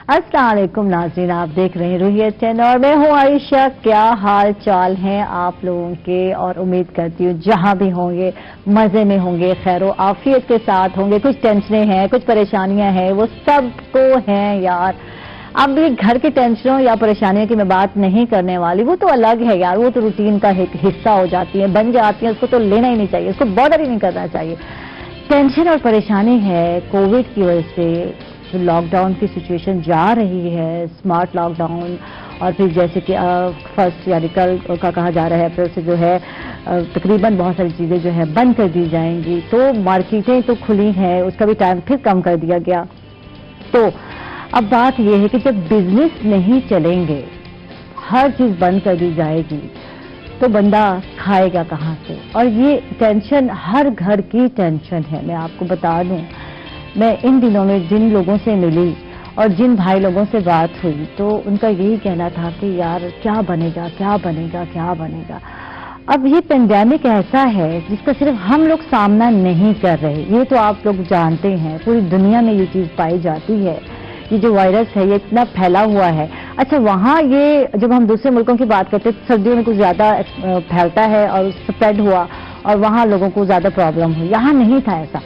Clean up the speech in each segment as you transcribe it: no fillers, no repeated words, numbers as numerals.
अस्सलाम वालेकुम नाज़रीन, आप देख रहे हैं रुहियत चैनल और मैं हूं आयशा। क्या हाल चाल हैं आप लोगों के, और उम्मीद करती हूँ जहां भी होंगे मजे में होंगे, खैरो आफियत के साथ होंगे। कुछ टेंशनें हैं, कुछ परेशानियां हैं, वो सबको हैं यार। अब ये घर की टेंशनों या परेशानियों की मैं बात नहीं करने वाली, वो तो अलग है यार, वो तो रूटीन का एक हिस्सा हो जाती है, बन जाती है, उसको तो लेना ही नहीं चाहिए, उसको बॉदर ही नहीं करना चाहिए। टेंशन और परेशानी है कोविड की वजह से, लॉकडाउन की सिचुएशन जा रही है, स्मार्ट लॉकडाउन, और फिर जैसे कि फर्स्ट यानी कल का कहा जा रहा है अप्रैल से जो है तकरीबन बहुत सारी चीज़ें जो है बंद कर दी जाएंगी। तो मार्केटें तो खुली हैं, उसका भी टाइम फिर कम कर दिया गया। तो अब बात यह है कि जब बिजनेस नहीं चलेंगे, हर चीज़ बंद कर दी जाएगी, तो बंदा खाएगा कहाँ से। और ये टेंशन हर घर की टेंशन है। मैं आपको बता दूं, मैं इन दिनों में जिन लोगों से मिली और जिन भाई लोगों से बात हुई, तो उनका यही कहना था कि यार क्या बनेगा क्या बनेगा क्या बनेगा। अब ये पेंडेमिक ऐसा है जिसका सिर्फ हम लोग सामना नहीं कर रहे, ये तो आप लोग जानते हैं, पूरी दुनिया में ये चीज़ पाई जाती है। ये जो वायरस है ये इतना फैला हुआ है। अच्छा, वहाँ ये जब हम दूसरे मुल्कों की बात करते हैं, सर्दियों में कुछ ज़्यादा फैलता है और स्प्रेड हुआ और वहाँ लोगों को ज़्यादा प्रॉब्लम हुई, यहाँ नहीं था ऐसा।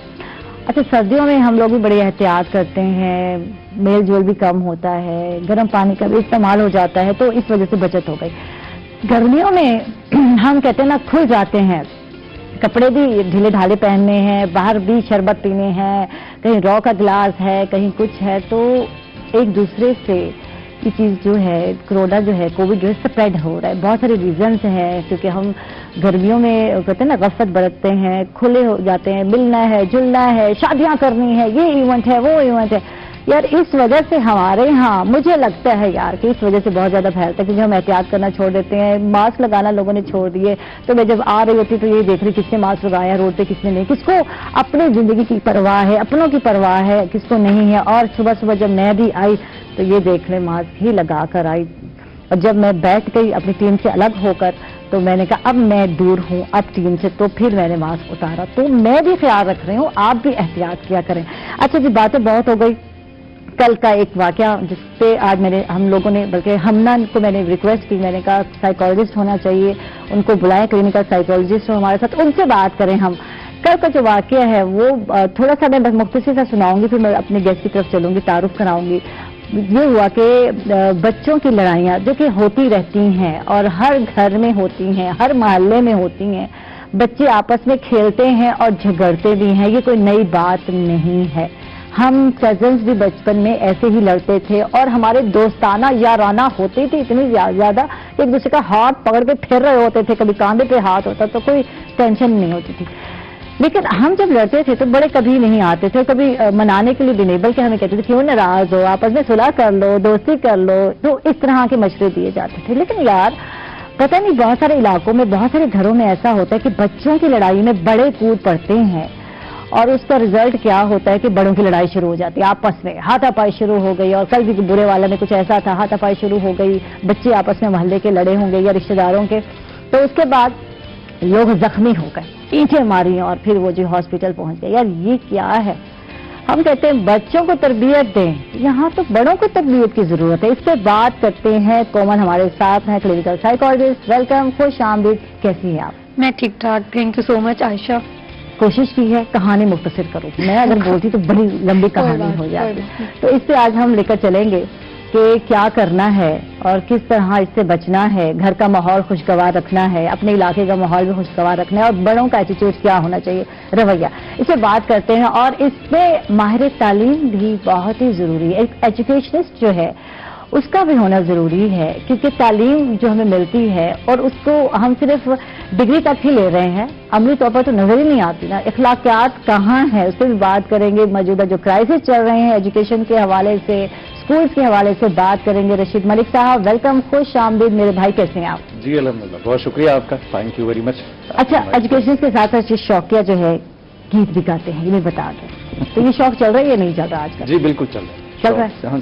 अच्छा, सर्दियों में हम लोग भी बड़ी एहतियात करते हैं, मेल जोल भी कम होता है, गर्म पानी का भी इस्तेमाल हो जाता है, तो इस वजह से बचत हो गई। गर्मियों में हम कहते हैं ना, खुल जाते हैं, कपड़े भी ढीले ढाले पहनने हैं, बाहर भी शरबत पीने हैं, कहीं रॉ का गिलास है, कहीं कुछ है, तो एक दूसरे से ये चीज़ जो है, कोरोना जो है, कोविड जो है स्प्रेड हो रहा है। बहुत सारे रीजंस हैं, क्योंकि हम गर्मियों में कहते हैं ना गफलत बरतते हैं, खुले हो जाते हैं, मिलना है, जुलना है, शादियां करनी है, ये इवेंट है, वो इवेंट है यार। इस वजह से हमारे यहाँ मुझे लगता है यार कि इस वजह से बहुत ज्यादा फैलता है, क्योंकि हम एहतियात करना छोड़ देते हैं, मास्क लगाना लोगों ने छोड़ दिए। तो मैं जब आ रही होती तो ये देख रही किसने मास्क लगाया रोड पे, किसने नहीं, किसको अपनी जिंदगी की परवाह है, अपनों की परवाह है, किसको नहीं है। और सुबह सुबह जब मैं भी आई तो ये देख ले मास्क ही लगा कर आई, और जब मैं बैठ गई अपनी टीम से अलग होकर, तो मैंने कहा अब मैं दूर हूँ अब टीम से, तो फिर मैंने मास्क उतारा। तो मैं भी ख्याल रख रही हूँ, आप भी एहतियात किया करें। अच्छा जी, बातें बहुत हो गई। कल का एक वाकया जिसपे आज हम लोगों ने, बल्कि हमना को मैंने रिक्वेस्ट की, मैंने कहा साइकोलॉजिस्ट होना चाहिए, उनको बुलाएं, क्लिनिकल साइकोलॉजिस्ट हो हमारे साथ, उनसे बात करें हम। कल का जो वाकया है वो थोड़ा सा मैं बस मुख्तसर सा सुनाऊंगी, फिर मैं अपने गेस्ट की तरफ चलूंगी, तारुफ कराऊंगी। ये हुआ कि बच्चों की लड़ाइयाँ जो कि होती रहती हैं और हर घर में होती हैं, हर मोहल्ले में होती हैं, बच्चे आपस में खेलते हैं और झगड़ते भी हैं, ये कोई नई बात नहीं है। हम कजन्स भी बचपन में ऐसे ही लड़ते थे और हमारे दोस्ताना याराना होते थे इतनी ज्यादा, एक दूसरे का हाथ पकड़ के फिर रहे होते थे, कभी कांधे पे हाथ होता तो कोई टेंशन नहीं होती थी। लेकिन हम जब लड़ते थे तो बड़े कभी नहीं आते थे, कभी मनाने के लिए भी नहीं, बल्कि हमें कहते थे क्यों नाराज हो, आपस में सुलह कर लो, दोस्ती कर लो, तो इस तरह के मशवरे दिए जाते थे। लेकिन यार पता नहीं, बहुत सारे इलाकों में, बहुत सारे घरों में ऐसा होता है कि बच्चों की लड़ाई में बड़े कूद पड़ते हैं, और उसका रिजल्ट क्या होता है कि बड़ों की लड़ाई शुरू हो जाती है, आपस में हाथापाई शुरू हो गई। और कल भी बुरे वाला में कुछ ऐसा था, हाथापाई शुरू हो गई, बच्चे आपस में मोहल्ले के लड़े होंगे या रिश्तेदारों के, तो उसके बाद लोग जख्मी हो गए, ईंटें मारी और फिर वो जो हॉस्पिटल पहुंच गए। यार ये क्या है? हम कहते हैं बच्चों को तरबियत दें, यहाँ तो बड़ों को तरबियत की जरूरत है। इस पर बात करते हैं। कोमल हमारे साथ हैं, क्लिनिकल साइकोलॉजिस्ट। वेलकम, खुश आमदीद। कैसी हैं आप? मैं ठीक ठाक, thank you so much Ayesha. कोशिश की है कहानी मुख्तसर करूँ, मैं अगर बोलती तो बड़ी लंबी कहानी हो जाती। तो इस पे आज हम लेकर चलेंगे कि क्या करना है और किस तरह इससे बचना है, घर का माहौल खुशगवार रखना है, अपने इलाके का माहौल भी खुशगवार रखना है, और बड़ों का एटीट्यूड क्या होना चाहिए, रवैया, इसे बात करते हैं। और इसमें माहिर तालीम भी बहुत ही जरूरी है, एक एजुकेशनिस्ट जो है उसका भी होना जरूरी है, क्योंकि तालीम जो हमें मिलती है और उसको हम सिर्फ डिग्री तक ही ले रहे हैं, अमली तौर पर तो नजर ही नहीं आती ना। इखलाकियात कहाँ है, उससे भी बात करेंगे। मौजूदा जो क्राइसिस चल रहे हैं एजुकेशन के हवाले से, स्कूल्स के हवाले से बात करेंगे। रशीद मलिक साहब, वेलकम, खुश आमदीद मेरे भाई, कैसे हैं आप? जी अल्हम्दुलिल्लाह, बहुत शुक्रिया आपका, थैंक यू वेरी मच। अच्छा, एजुकेशन के साथ साथ शौकिया जो है गीत भी गाते हैं, ये भी बता दें, तो ये शौक चल रहा है या नहीं चल रहा आजकल? जी बिल्कुल चल रहा है, चल रहा है। हाँ,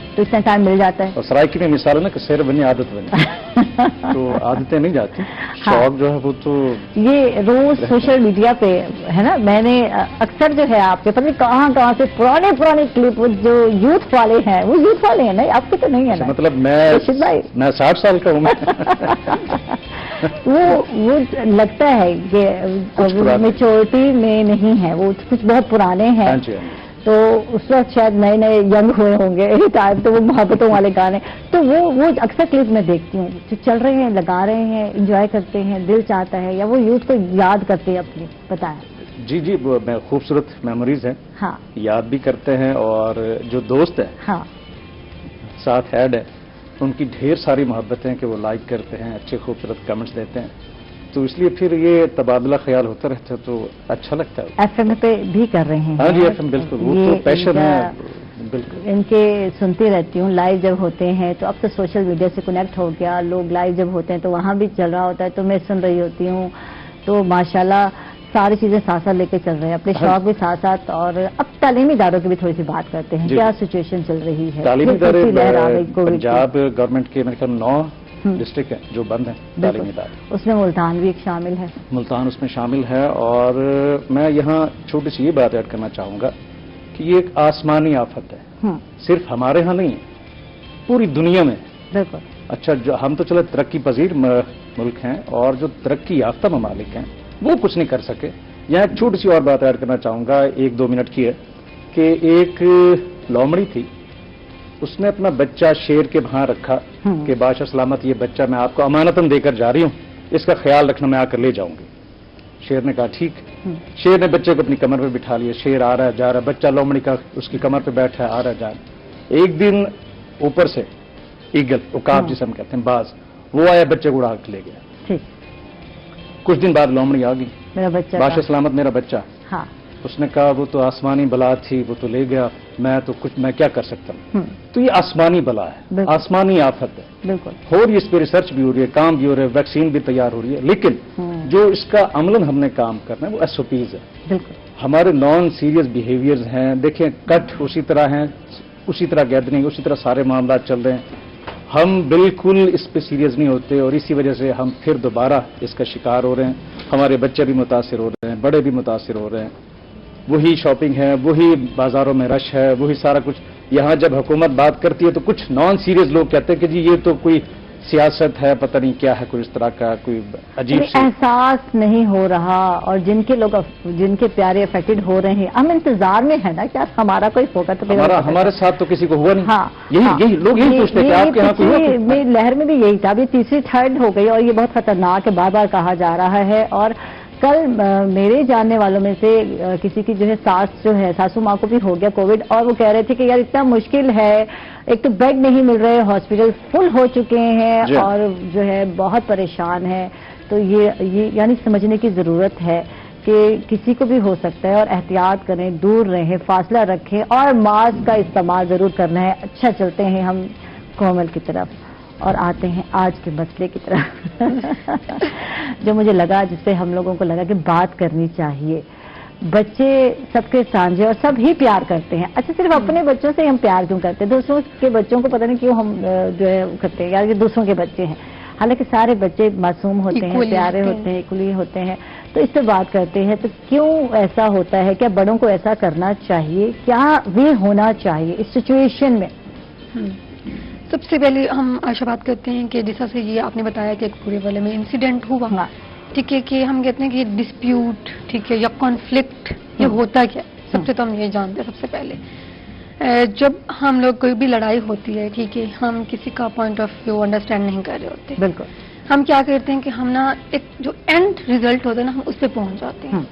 तो इसमें टाइम मिल जाता है। और सराइकी में मिसाल है ना कि शेर बनी आदत बनी। तो आदतें नहीं जाती, हाँ। शौक जो है वो तो ये रोज सोशल मीडिया पे है ना, मैंने अक्सर जो है आपके पता नहीं कहाँ से पुराने क्लिप जो यूथ वाले हैं, वो यूथ वाले हैं ना, आपके तो नहीं है ना? मतलब रशीद भाई मैं 60 साल का हूँ मैं। वो लगता है कि मेच्योरिटी में नहीं है, वो कुछ बहुत पुराने हैं। हाँ जी, हाँ जी। तो उस वक्त शायद नए नए यंग हुए होंगे टाइम, तो वो मोहब्बतों वाले गाने, तो वो अक्सर क्लिप में देखती हूँ, जो चल रहे हैं, लगा रहे हैं, एंजॉय करते हैं, दिल चाहता है, या वो यूथ को याद करते हैं अपनी, बताएं। जी जी, वो खूबसूरत मेमोरीज हैं। हाँ, याद भी करते हैं, और जो दोस्त है हाँ, साथ ऐड है, उनकी ढेर सारी मोहब्बतें कि वो लाइक करते हैं, अच्छे खूबसूरत कमेंट्स देते हैं, तो इसलिए फिर ये तबादला ख्याल होता रहता है, तो अच्छा लगता है। FM पे भी कर रहे हैं। हाँ जी, FM बिल्कुल, वो तो पैशन है, बिल्कुल। इनके सुनती रहती हूँ, लाइव जब होते हैं तो अब तो सोशल मीडिया से कनेक्ट हो गया, लोग लाइव जब होते हैं तो वहाँ भी चल रहा होता है, तो मैं सुन रही होती हूँ, तो माशाल्लाह सारी चीजें साथ साथ लेके चल रहे हैं, अपने शौक भी साथ साथ। और अब तालीमी इदारों की भी थोड़ी सी बात करते हैं, क्या सिचुएशन चल रही है? तालीमी इदारे पंजाब पंजाब गवर्नमेंट के मेरे ख्याल 9 डिस्ट्रिक्ट है जो बंद है तालीमी इदारे, उसमें मुल्तान भी एक शामिल है। मुल्तान उसमें शामिल है, और मैं यहाँ छोटी सी ये बात ऐड करना चाहूँगा कि ये एक आसमानी आफत है, सिर्फ हमारे यहाँ नहीं, पूरी दुनिया में। बिल्कुल। अच्छा, जो हम तो चले तरक्की पजीर मुल्क हैं, और जो तरक्की याफ्ता ममालिक हैं वो कुछ नहीं कर सके। यहाँ एक छोटी सी और बात ऐड करना चाहूँगा, 1-2 मिनट की है, कि एक लोमड़ी थी, उसने अपना बच्चा शेर के वहां रखा कि बादशाह सलामत, ये बच्चा मैं आपको अमानतन देकर जा रही हूँ, इसका ख्याल रखना, मैं आकर ले जाऊंगी। शेर ने कहा ठीक। शेर ने बच्चे को अपनी कमर पे बिठा लिया, शेर आ रहा है जा रहा है, बच्चा लोमड़ी का उसकी कमर पे बैठा है, आ रहा है जा रहा है। एक दिन ऊपर से ईगल, उकाब जिसे हम कहते हैं, बाज, वो आया, बच्चे को उड़ा के ले गया। कुछ दिन बाद लोमड़ी आ गई, मेरा बच्चा, बादशाह सलामत मेरा बच्चा। हाँ। उसने कहा वो तो आसमानी बला थी, वो तो ले गया, मैं क्या कर सकता हूँ। तो ये आसमानी बला है, आसमानी आफत है। बिल्कुल। हो रही, इस पे रिसर्च भी हो रही है, काम भी हो रहा है, वैक्सीन भी तैयार हो रही है, लेकिन जो इसका अमलन हमने काम करना है वो SOPs है। बिल्कुल। हमारे नॉन सीरियस बिहेवियर्स हैं, देखें कट उसी तरह हैं, उसी तरह गैदरिंग, उसी तरह सारे मामला चल रहे हैं, हम बिल्कुल इस पे सीरियस नहीं होते, और इसी वजह से हम फिर दोबारा इसका शिकार हो रहे हैं। हमारे बच्चे भी मुतासिर हो रहे हैं, बड़े भी मुतासिर हो रहे हैं। वही शॉपिंग है, वही बाजारों में रश है, वही सारा कुछ। यहाँ जब हुकूमत बात करती है तो कुछ नॉन सीरियस लोग कहते हैं कि जी ये तो कोई सियासत है, पता नहीं क्या है, कोई इस तरह का कोई अजीब सी एहसास नहीं हो रहा, और जिनके प्यारे अफेक्टेड हो रहे हैं, हम इंतजार में है ना, क्या हमारा कोई होगा तो हमारे साथ तो किसी को हुआ नहीं। हाँ, यही लोग यही पूछते हैं कि आपके यहाँ कोई हुआ? लहर में भी यही था, अभी तीसरी थर्ड हो गई, और ये बहुत खतरनाक है, बार बार कहा जा रहा है। और कल मेरे जानने वालों में से किसी की जो है सासू माँ को भी हो गया कोविड, और वो कह रहे थे कि यार इतना मुश्किल है, एक तो बेड नहीं मिल रहे, हॉस्पिटल फुल हो चुके हैं, और जो है बहुत परेशान है। तो ये यानी समझने की जरूरत है कि किसी को भी हो सकता है, और एहतियात करें, दूर रहें, फासला रखें, और मास्क का इस्तेमाल जरूर करना है। अच्छा, चलते हैं हम कोमल की तरफ और आते हैं आज के मसले की तरफ जो मुझे लगा, जिससे हम लोगों को लगा कि बात करनी चाहिए। बच्चे सबके साझे और सब ही प्यार करते हैं। अच्छा, सिर्फ अपने बच्चों से हम प्यार क्यों करते हैं, दूसरों के बच्चों को पता नहीं क्यों हम जो है करते हैं, यार ये दूसरों के बच्चे हैं। हालांकि सारे बच्चे मासूम होते हैं, प्यारे होते हैं, इक्वली होते हैं। तो इस पे बात करते हैं, तो क्यों ऐसा होता है, क्या बड़ों को ऐसा करना चाहिए, क्या वे होना चाहिए इस सिचुएशन में? सबसे पहले हम आशा बात करते हैं कि जैसा से ये आपने बताया कि एक पूरे वाले में इंसिडेंट हुआ, ठीक है, कि हम कहते हैं कि डिस्प्यूट, ठीक है, या कॉन्फ्लिक्ट, ये होता क्या है। सबसे तो हम ये जानते हैं, सबसे पहले जब हम लोग कोई भी लड़ाई होती है, ठीक है, हम किसी का पॉइंट ऑफ व्यू अंडरस्टैंड नहीं कर रहे होते। बिल्कुल। हम क्या करते हैं कि हम ना एक जो एंड रिजल्ट होता है ना, हम उस पर पहुंच जाते हैं,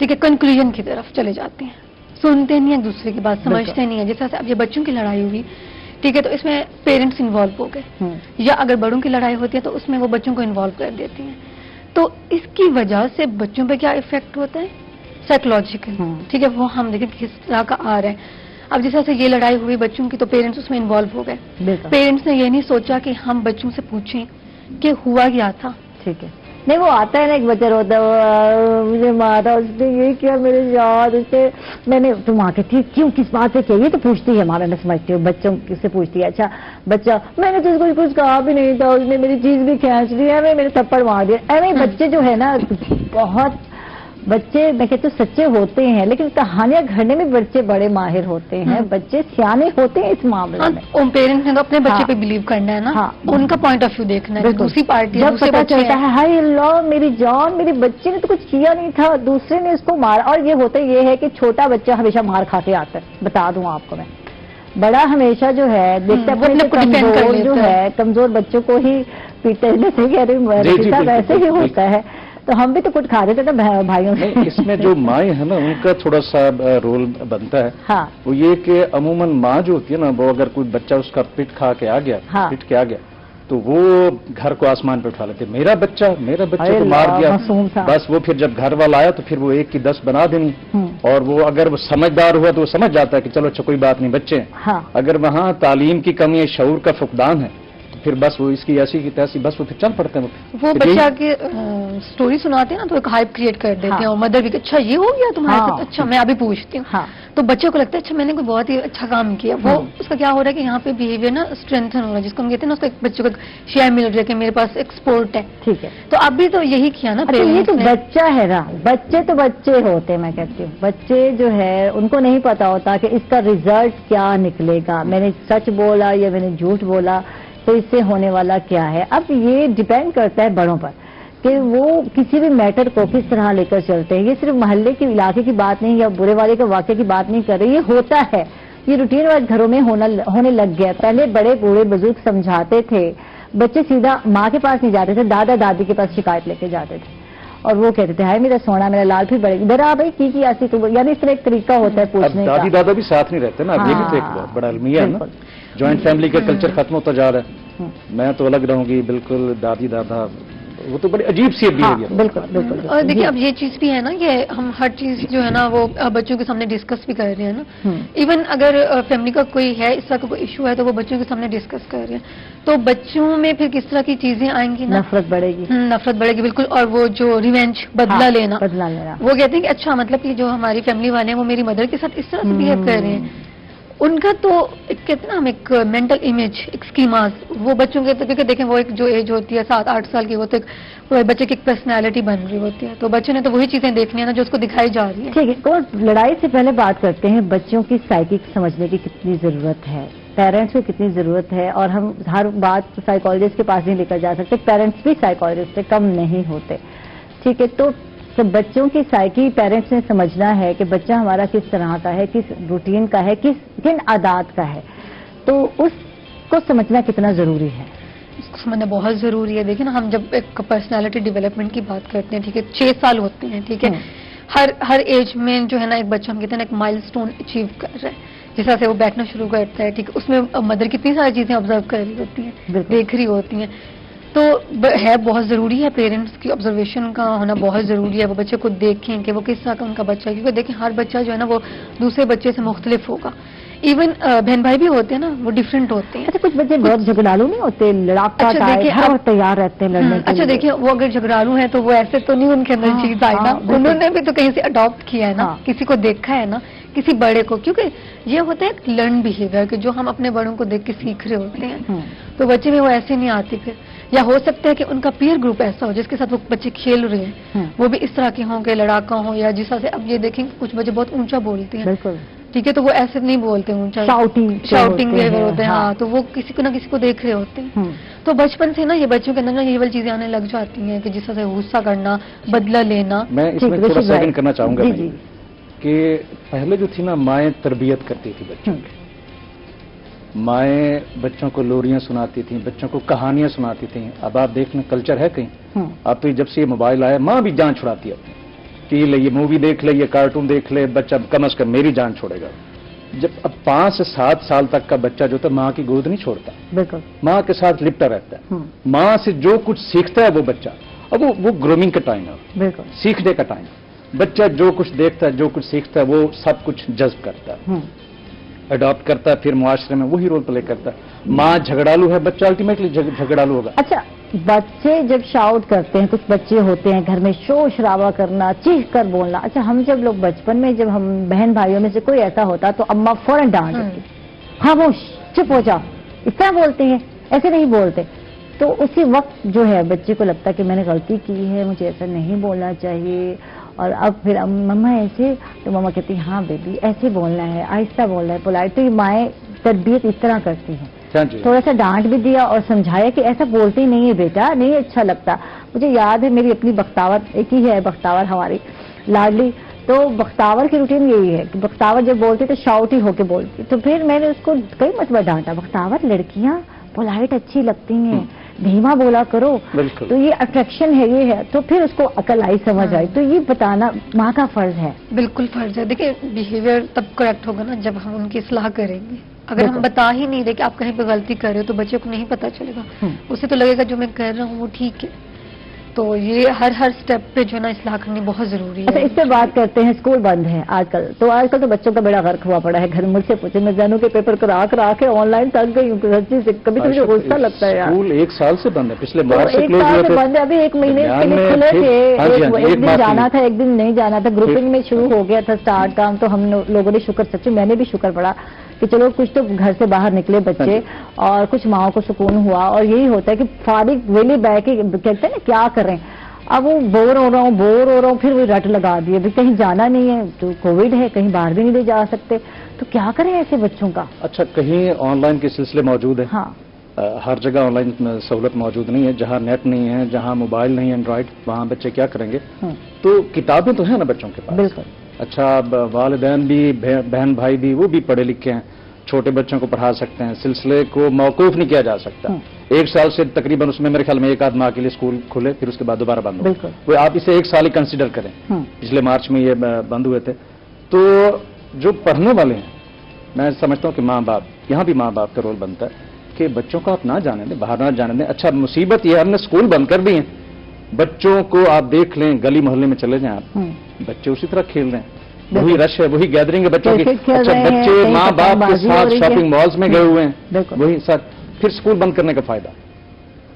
ठीक है, कंक्लूजन की तरफ चले जाते हैं, सुनते नहीं है दूसरे की बात, समझते नहीं है। जैसा अब ये बच्चों की लड़ाई हुई, ठीक है, तो इसमें पेरेंट्स इन्वॉल्व हो गए, या अगर बड़ों की लड़ाई होती है तो उसमें वो बच्चों को इन्वॉल्व कर देती हैं। तो इसकी वजह से बच्चों पे क्या इफेक्ट होता है, साइकोलॉजिकल, ठीक है, वो हम देखें किस तरह का आ रहा है। अब जैसा से ये लड़ाई हुई बच्चों की, तो पेरेंट्स उसमें इन्वॉल्व हो गए। पेरेंट्स ने ये नहीं सोचा कि हम बच्चों से पूछें कि हुआ क्या था, ठीक है, नहीं, वो आता है ना एक बच्चा रोता है, मुझे मारा उसने, ये किया मेरे साथ, उससे मैंने, तुम आके थी क्यों, किस बात पे किया, ये तो पूछती है हमारा, मैं समझती हूँ बच्चों से पूछती है। अच्छा बच्चा, मैंने तो उसको कुछ कहा भी नहीं था, उसने मेरी चीज भी खींच ली है, मेरे थप्पड़ मार दिया। अरे बच्चे जो है ना, बहुत बच्चे, मैं कहती हूँ सच्चे होते हैं, लेकिन कहानियां घड़ने में बच्चे बड़े माहिर होते हैं, बच्चे सियाने होते हैं इस मामले में। पेरेंट्स ने तो अपने बच्चे हाँ। पे बिलीव करना है ना, हाँ। उनका पॉइंट ऑफ व्यू देखना है। बिल्कुल। दूसरी पार्टी जब पता चलता है, हाय अल्लाह मेरी जान, मेरे बच्चे ने तो कुछ किया नहीं था, दूसरे ने इसको मारा। और ये होता ये है कि छोटा बच्चा हमेशा मार खा के आता है, बता दूं आपको मैं। बड़ा हमेशा जो है देखता है अपने कमजोर जो है, कमजोर बच्चों को ही पीटते, जैसे कह रही वैसे ही होता है। तो हम भी तो कुछ खा देते थे भाइयों से। नहीं, इसमें जो माएँ है ना, उनका थोड़ा सा रोल बनता है। हाँ। वो ये कि अमूमन माँ जो होती है ना, वो अगर कोई बच्चा उसका पिट खा के आ गया, हाँ। पिट के आ गया, तो वो घर को आसमान पे उठा लेते, मेरा बच्चे को मार दिया। बस वो फिर जब घर वाला आया तो फिर वो 1 की 10 बना देनी। और वो अगर वो समझदार हुआ तो वो समझ जाता है कि चलो अच्छा कोई बात नहीं, बच्चे हैं। हाँ। अगर वहाँ तालीम की कमी है, शऊर का फुकदान है, तो फिर बस वो इसकी ऐसी की तैसी, बस वो फिर चल पड़ते हैं। वो बच्चा के स्टोरी सुनाते हैं ना, तो एक हाइप क्रिएट कर देते हैं। और मदर भी, अच्छा ये हो गया तुम्हारे साथ, अच्छा मैं अभी पूछती हूँ। तो बच्चों को लगता है अच्छा मैंने कोई बहुत ही अच्छा काम किया। वो उसका क्या हो रहा है कि यहाँ पे बिहेवियर ना स्ट्रेंथन हो रहा है, जिसको हम कहते हैं ना, उसको एक बच्चे को शेयर मिल रहा है कि मेरे पास एक स्पोर्ट है। ठीक है, तो अब भी तो यही किया ना। अच्छा, ये तो बच्चा है ना, बच्चे तो बच्चे होते हैं, मैं कहती हूँ बच्चे जो है उनको नहीं पता होता कि इसका रिजल्ट क्या निकलेगा, मैंने सच बोला या मैंने झूठ बोला तो इससे होने वाला क्या है। अब ये डिपेंड करता है बड़ों पर कि वो किसी भी मैटर को किस तरह लेकर चलते हैं। ये सिर्फ मोहल्ले के इलाके की बात नहीं या बुरे वाले के वाक़े की बात नहीं कर रही, ये होता है, ये रूटीन वाइज घरों में होने लग गया। पहले बड़े बूढ़े बुजुर्ग समझाते थे, बच्चे सीधा माँ के पास नहीं जाते थे, दादा दादी के पास शिकायत लेके जाते थे और वो कहते थे हाय मेरा सोना मेरा लाल, फिर बड़े इधर आ भाई की ऐसी तो, यानी इस तरह एक तरीका होता है पूछने का। दादी दादा भी साथ नहीं रहते ना, अब ये भी तो एक बहुत बड़ा अलमिया है ना, ज्वाइंट फैमिली का कल्चर खत्म होता जा रहा है। मैं तो अलग रहूंगी बिल्कुल, दादी दादा, वो तो बड़ी अजीब सी बिहेवियर। बिल्कुल बिल्कुल। और देखिए अब ये चीज भी है ना कि हम हर चीज जो है ना वो बच्चों के सामने डिस्कस भी कर रहे हैं ना। इवन अगर फैमिली का कोई है, इस तरह का कोई इशू है, तो वो बच्चों के सामने डिस्कस कर रहे हैं, तो बच्चों में फिर किस तरह की चीजें आएंगी ना, नफरत बढ़ेगी। नफरत बढ़ेगी बिल्कुल। और वो जो रिवेंज, बदला लेना, वो कहते हैं कि अच्छा मतलब कि जो हमारी फैमिली वाले हैं वो मेरी मदर के साथ इस तरह से बिहेव कर रहे हैं। उनका तो एक कहते हैं ना हम एक मेंटल इमेज, एक स्कीमास, वो बच्चों के तो क्योंकि देखें वो एक जो एज होती है 7-8 साल की, वो तो एक बच्चे की एक पर्सनैलिटी बन रही होती है, तो बच्चे ने तो वही चीजें देखनी है ना जो उसको दिखाई जा रही है। ठीक है, तो लड़ाई से पहले बात करते हैं बच्चों की साइकिक समझने की कितनी जरूरत है, पेरेंट्स को कितनी जरूरत है। और हम हर बात साइकोलॉजिस्ट के पास नहीं लेकर जा सकते, पेरेंट्स भी साइकोलॉजिस्ट से कम नहीं होते। ठीक है, तो बच्चों की साइकी पेरेंट्स ने समझना है कि बच्चा हमारा किस तरह का है, किस रूटीन का है, किन आदत का है, तो उसको समझना कितना जरूरी है। इसको समझना बहुत जरूरी है। देखिए ना, हम जब एक पर्सनालिटी डेवलपमेंट की बात करते हैं, ठीक है, 6 साल होते हैं, ठीक है, हर एज में जो है ना एक बच्चा हम कहते हैं ना एक माइलस्टोन अचीव कर रहा है, जिस तरह से वो बैठना शुरू करता है, ठीक है, उसमें मदर कितनी सारी चीजें ऑब्जर्व कर रही होती हैं, देख रही होती हैं, तो है बहुत जरूरी है पेरेंट्स की ऑब्जर्वेशन का होना बहुत जरूरी है। वो बच्चे को देखें कि वो किस तरह का उनका बच्चा है, क्योंकि देखें हर बच्चा जो है ना वो दूसरे बच्चे से मुख्तलिफ होगा। इवन बहन भाई भी होते हैं ना, वो डिफरेंट होते हैं। अच्छा, कुछ बच्चे बहुत झगड़ालू नहीं होते, लड़ाका हर वक्त तैयार रहते हैं लड़ने के अच्छा लिए। देखिए, वो अगर झगड़ालू हैं तो वो ऐसे तो नहीं उनके अंदर चीज आई ना, उन्होंने भी तो कहीं से अडॉप्ट किया है ना, किसी को देखा है ना, किसी बड़े को, क्योंकि ये होता है एक लर्न बिहेवियर कि जो हम अपने बड़ों को देख के सीख रहे होते हैं, तो बच्चे में वो ऐसे नहीं आती फिर। या हो सकता है कि उनका पीयर ग्रुप ऐसा हो जिसके साथ वो बच्चे खेल रहे हैं, वो भी इस तरह के हों कि लड़ाका हो, या जिस तरह से अब ये देखेंगे कुछ बच्चे बहुत ऊंचा बोलते हैं, ठीक है, तो वो ऐसे नहीं बोलते ऊंचा, शाउटिंग बिहेवियर होते हैं। हाँ, तो वो किसी को ना किसी को देख रहे होते हैं। तो बचपन से ना ये बच्चों के अंदर ना ये वाली चीजें आने लग जाती हैं कि जिस तरह से गुस्सा करना, बदला लेना। मैं इसमें थोड़ा सेकंड करना चाहूंगा कि पहले जो थी ना, माएँ तरबियत करती थी बच्चों की, माएँ बच्चों को लोरियां सुनाती थी, बच्चों को कहानियां सुनाती थी। अब आप देखना कल्चर है कहीं, अब तो जब से ये मोबाइल आया, माँ भी जान छुड़ाती है कि ये मूवी देख ले, ये कार्टून देख ले, बच्चा कम से कम मेरी जान छोड़ेगा। जब अब 5 से 7 साल तक का बच्चा जो था माँ की गोद नहीं छोड़ता, बिल्कुल माँ के साथ लिपटा रहता है, माँ से जो कुछ सीखता है वो बच्चा, अब वो ग्रूमिंग का टाइम है, बिल्कुल सीखने का टाइम। बच्चा जो कुछ देखता है, जो कुछ सीखता है, वो सब कुछ जज्ब करता है, अडॉप्ट करता है, फिर मुआशरे में वही रोल प्ले करता है। माँ झगड़ालू है, बच्चा अल्टीमेटली झगड़ालू होगा। अच्छा, बच्चे जब शाउट करते हैं, कुछ बच्चे होते हैं घर में शोर शराबा करना, चीख कर बोलना। अच्छा, हम जब लोग बचपन में, जब हम बहन भाइयों में से कोई ऐसा होता तो अम्मा फौरन डांट देती, खामोश, चुप हो जाओ, इतना बोलते हैं, ऐसे नहीं बोलते। तो उसी वक्त जो है बच्चे को लगता है कि मैंने गलती की है, मुझे ऐसा नहीं बोलना चाहिए। और अब फिर मम्मा ऐसे, तो मम्मा कहती है हाँ बेबी ऐसे बोलना है, आहिस्ता बोलना है, पोलाइट। तो ये माएँ तरबियत इस तरह करती हैं। थोड़ा सा डांट भी दिया और समझाया कि ऐसा बोलते ही नहीं है बेटा, नहीं अच्छा लगता। मुझे याद है मेरी अपनी बख्तावर, एक ही है बख्तावर हमारी लाडली, तो बख्तावर की रूटीन यही है कि बख्तावर जब बोलती तो शाउट ही होके बोलती। तो फिर मैंने उसको कई मरतबा डांटा, बख्तावर लड़कियां पोलाइट अच्छी लगती हैं, धीमा बोला करो, तो ये अट्रैक्शन है, ये है। तो फिर उसको अकल आई, समझ आई। तो ये बताना माँ का फर्ज है। बिल्कुल फर्ज है। देखिए, बिहेवियर तब करेक्ट होगा ना जब हम उनकी इस्लाह करेंगे। अगर हम बता ही नहीं रहे कि आप कहीं पे गलती कर रहे हो तो बच्चे को नहीं पता चलेगा, उसे तो लगेगा जो मैं कर रहा हूँ वो ठीक है। तो ये हर स्टेप पे जो है ना इस्लाह करनी बहुत जरूरी है। अच्छा, इस पे बात करते हैं। स्कूल बंद है आजकल, तो आजकल तो बच्चों का बड़ा गर्क हुआ पड़ा है। घर मुझसे पूछे, मैं जानू के पेपर करा के ऑनलाइन थक गई हूँ सच्ची से। कभी कभी गुस्सा लगता है यार। स्कूल 1 साल से बंद है, पिछले मार्च से एक साल से बंद है, अभी 1 महीने के लिए खुले थे। एक दिन जाना था, एक दिन नहीं जाना था। ग्रुपिंग में शुरू हो गया था स्टार्ट काम, तो हम लोगों ने शुक्र, सच्ची मैंने भी शुक्र पड़ा कि चलो कुछ तो घर से बाहर निकले बच्चे, और कुछ माओ को सुकून हुआ। और यही होता है कि फारिग वेली बैठ के कहते हैं ना क्या कर रहे हैं, अब वो बोर हो रहा हूँ, फिर वो रट लगा दिए भी कहीं जाना नहीं है, तो कोविड है, कहीं बाहर भी नहीं ले जा सकते, तो क्या करें ऐसे बच्चों का। अच्छा, कहीं ऑनलाइन के सिलसिले मौजूद है? हाँ, हर जगह ऑनलाइन सहूलत मौजूद नहीं है। जहाँ नेट नहीं है, जहाँ मोबाइल नहीं है एंड्रॉइड, वहाँ बच्चे क्या करेंगे। तो किताबें तो है ना बच्चों के पास। बिल्कुल। अच्छा, वालिदैन भी, बहन भाई भी, वो भी पढ़े लिखे हैं, छोटे बच्चों को पढ़ा सकते हैं, सिलसिले को मौकूफ नहीं किया जा सकता। 1 साल से तकरीबन उसमें मेरे ख्याल में 1 आध माह के लिए स्कूल खुले, फिर उसके बाद दोबारा बंद हो। वो आप इसे 1 साल ही कंसिडर करें। पिछले मार्च में ये बंद हुए थे। तो जो पढ़ने वाले हैं, मैं समझता हूँ कि माँ बाप, यहाँ भी माँ बाप का रोल बनता है कि बच्चों को आप ना जाने दें, बाहर ना जाने दें। अच्छा, मुसीबत ये हमने स्कूल बंद कर दिए हैं, बच्चों को आप देख लें, गली मोहल्ले में चले जाएं आप, बच्चे उसी तरह खेल रहे हैं, वही रश है, वही गैदरिंग है बच्चों की। अच्छा, बच्चे माँ बाप के साथ शॉपिंग मॉल्स में गए हुए हैं, वही साथ। फिर स्कूल बंद करने का फायदा,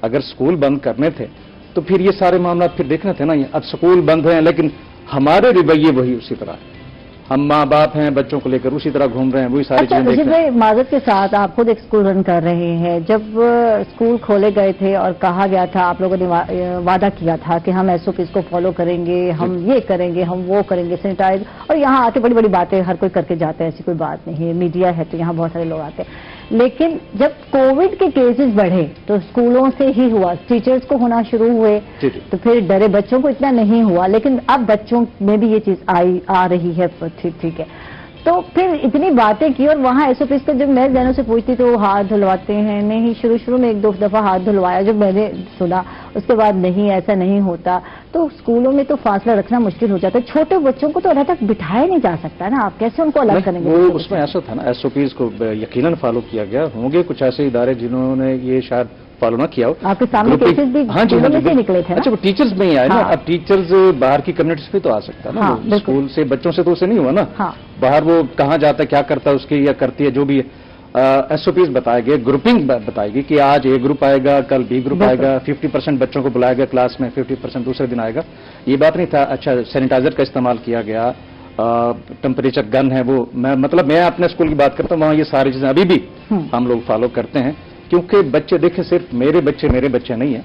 अगर स्कूल बंद करने थे तो फिर ये सारे मामला फिर देखने थे ना। अब स्कूल बंद हैं, लेकिन हमारे रवैये वही उसी तरह है। हम माँ बाप हैं, बच्चों को लेकर उसी तरह घूम रहे हैं, वही सारी चीजें देख रहे हैं। माजरत के साथ, आप खुद एक स्कूल रन कर रहे हैं, जब स्कूल खोले गए थे और कहा गया था, आप लोगों ने वादा किया था कि हम एसओपीज को फॉलो करेंगे, हम ये करेंगे, हम वो करेंगे, सैनिटाइज, और यहाँ आके बड़ी बड़ी बातें हर कोई करके जाता है, ऐसी कोई बात नहीं है। मीडिया है तो यहाँ बहुत सारे लोग आते हैं। लेकिन जब कोविड के केसेस बढ़े तो स्कूलों से ही हुआ, टीचर्स को होना शुरू हुए, तो फिर डरे, बच्चों को इतना नहीं हुआ, लेकिन अब बच्चों में भी ये चीज आ रही है। ठीक है, तो फिर इतनी बातें की, और वहाँ एसओपीज को जब मैं जैनों से पूछती तो हाथ धुलवाते हैं नहीं, शुरू में 1-2 दफा हाथ धुलवाया जब मैंने सुना, उसके बाद नहीं, ऐसा नहीं होता। तो स्कूलों में तो फासला रखना मुश्किल हो जाता है। छोटे बच्चों को तो अलग तक बिठाया नहीं जा सकता ना, आप कैसे उनको अलग करेंगे। वो उसमें ऐसा था ना, एसओपीज को यकीनन फॉलो किया गया। होंगे कुछ ऐसे इदारे जिन्होंने ये शायद फॉलो ना किया हो। आपके सामने केसेस भी से निकले थे। अच्छा, वो टीचर्स में ही आए ना। अब टीचर्स बाहर की कम्युनिटी से तो आ सकता है ना, स्कूल से, बच्चों से तो उसे नहीं हुआ ना। बाहर वो कहाँ जाता है, क्या करता है उसकी, या करती है, जो भी एसओपीज बताए गए, ग्रुपिंग बताएगी कि आज ए ग्रुप आएगा, कल बी ग्रुप आएगा, 50% बच्चों को बुलाएगा क्लास में, 50% दूसरे दिन आएगा, ये बात नहीं था। अच्छा, सैनिटाइजर का इस्तेमाल किया गया, टेम्परेचर गन है वो, मैं अपने स्कूल की बात करता हूँ, वहाँ ये सारी चीजें अभी भी हम लोग फॉलो करते हैं। क्योंकि बच्चे, देखिए, सिर्फ मेरे बच्चे नहीं है,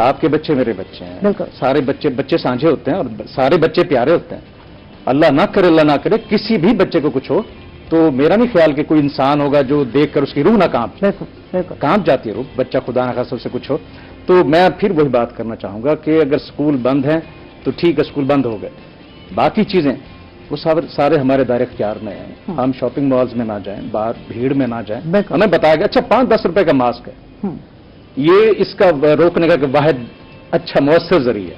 आपके बच्चे मेरे बच्चे हैं, सारे बच्चे साझे होते हैं, और सारे बच्चे प्यारे होते हैं। अल्लाह ना करे किसी भी बच्चे को कुछ हो तो मेरा नहीं ख्याल कि कोई इंसान होगा जो देखकर उसकी रूह ना कांप जाती है रूह, बच्चा खुदा ना खास्ता उससे कुछ हो। तो मैं फिर वही बात करना चाहूंगा कि अगर स्कूल बंद है तो ठीक है, स्कूल बंद हो गए, बाकी चीजें वो सारे हमारे दायरे इख्तियार में हैं। हम शॉपिंग मॉल्स में ना जाएं, बाहर भीड़ में ना जाएं। हमें बताया गया, अच्छा 5-10 रुपए का मास्क है, ये इसका रोकने का वाहिद अच्छा मौसर जरिया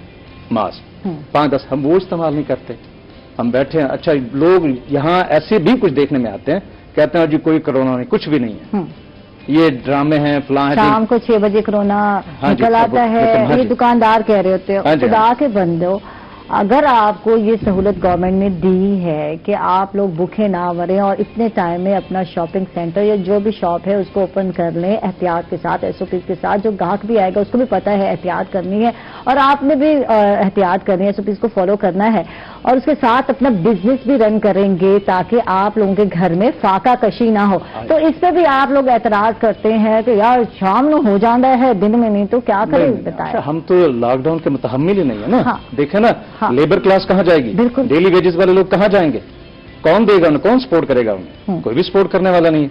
मास्क, 5-10, हम वो इस्तेमाल नहीं करते, हम बैठे हैं। अच्छा, लोग यहाँ ऐसे भी कुछ देखने में आते हैं, कहते हैं जी कोई कोरोना नहीं, कुछ भी नहीं है, ये ड्रामे हैं, फलां है। शाम को 6 बजे कोरोना निकल आता है, ये दुकानदार कह रहे होते हैं, खुदा के बंदो, अगर आपको ये सहूलत गवर्नमेंट ने दी है कि आप लोग भूखे ना मरें और इतने टाइम में अपना शॉपिंग सेंटर या जो भी शॉप है उसको ओपन कर लें एहतियात के साथ, एसओपी के साथ, जो ग्राहक भी आएगा उसको भी पता है एहतियात करनी है और आपने भी एहतियात करनी है, एसओपी को फॉलो करना है और उसके साथ अपना बिजनेस भी रन करेंगे ताकि आप लोगों के घर में फाका कशी ना हो। तो इस पे भी आप लोग एतराज करते हैं कि यार शाम में हो जाता है दिन में नहीं, तो क्या करें बताएं। हम तो लॉकडाउन के मुतहम्मिल ही नहीं है ना। हाँ। देखे ना, हाँ। लेबर क्लास कहाँ जाएगी, बिल्कुल। डेली वेजेस वाले लोग कहाँ जाएंगे, कौन देगा उन्हें, कौन सपोर्ट करेगा उन्हें, कोई भी सपोर्ट करने वाला नहीं है,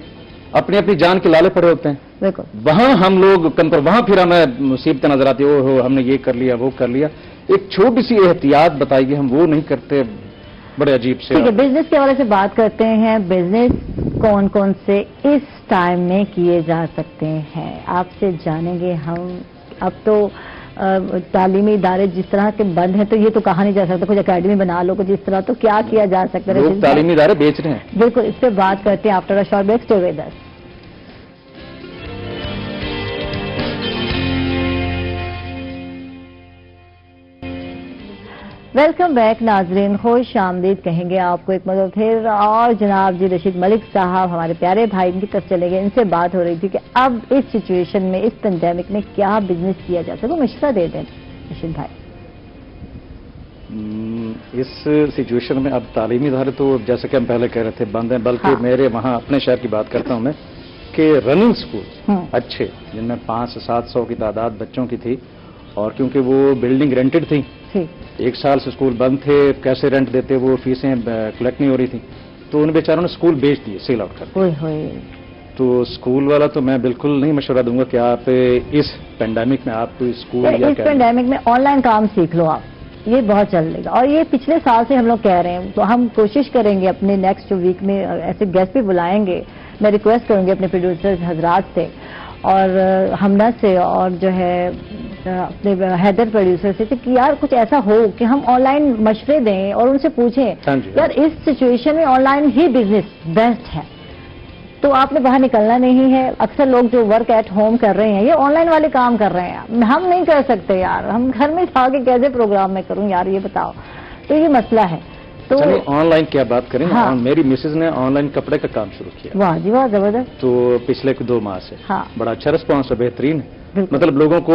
अपनी अपनी जान के लाले पड़े होते हैं। बिल्कुल। वहां हम लोग वहां फिर हमें मुसीबतें नजर आती है, ओहो हमने ये कर लिया वो कर लिया। एक छोटी सी एहतियात बताइए, हम वो नहीं करते, बड़े अजीब से। ठीक है, बिजनेस के हवाले से बात करते हैं। बिजनेस कौन कौन से इस टाइम में किए जा सकते हैं आपसे जानेंगे हम। अब तो तालीमी इदारे जिस तरह के बंद हैं तो ये तो कहा नहीं जा सकता कुछ एकेडमी बना लो कुछ इस तरह, तो क्या किया जा सकता है? लोग तालीमी इदारे बेच रहे हैं। बिल्कुल, इस पे बात करते हैं after a short break. Stay with us. Welcome back नाजरीन, खुश आमदीद कहेंगे आपको एक मरतबा फिर। और जनाब जी रशीद मलिक साहब हमारे प्यारे भाई इनकी तरफ चले गए, इनसे बात हो रही थी कि अब इस सिचुएशन में, इस पेंडेमिक में क्या बिजनेस किया जा सकता है, मशवरा दे दें रशीद भाई। इस सिचुएशन में अब तालीमी इदारे तो जैसे कि हम पहले कह रहे थे बंद हैं, बल्कि हाँ। मेरे वहाँ अपने शहर की बात करता हूँ मैं कि रनिंग स्कूल अच्छे जिनमें 500 से 700 की तादाद बच्चों की थी, और क्योंकि वो बिल्डिंग रेंटेड थी, एक साल से स्कूल बंद थे, कैसे रेंट देते, वो फीसें कलेक्ट नहीं हो रही थी, तो उन बेचारों ने स्कूल बेच दिए, सेल आउट कर दिए। तो स्कूल वाला तो मैं बिल्कुल नहीं मशवरा दूंगा कि आप इस पेंडेमिक में आप स्कूल या इस पेंडेमिक में ऑनलाइन काम सीख लो आप, ये बहुत चलेगा। और ये पिछले साल से हम लोग कह रहे हैं, तो हम कोशिश करेंगे अपने नेक्स्ट वीक में ऐसे गेस्ट भी बुलाएंगे। मैं रिक्वेस्ट करूंगी अपने प्रोड्यूसर हजरात से और हमना से और जो है अपने हैदर प्रोड्यूसर से कि यार कुछ ऐसा हो कि हम ऑनलाइन मशवरे दें और उनसे पूछें यार इस सिचुएशन में ऑनलाइन ही बिजनेस बेस्ट है, तो आपने बाहर निकलना नहीं है। अक्सर लोग जो वर्क एट होम कर रहे हैं ये ऑनलाइन वाले काम कर रहे हैं, हम नहीं कर सकते यार, हम घर में जाके कैसे प्रोग्राम में करूं यार, ये बताओ। तो ये मसला है। तो ऑनलाइन क्या बात करें। हाँ। मेरी मिसेज ने ऑनलाइन कपड़े का काम शुरू किया। वाह जी वाह, जबरदस्त। तो पिछले 2 माह से हाँ। बड़ा अच्छा रिस्पॉन्स है, बेहतरीन है। मतलब लोगों को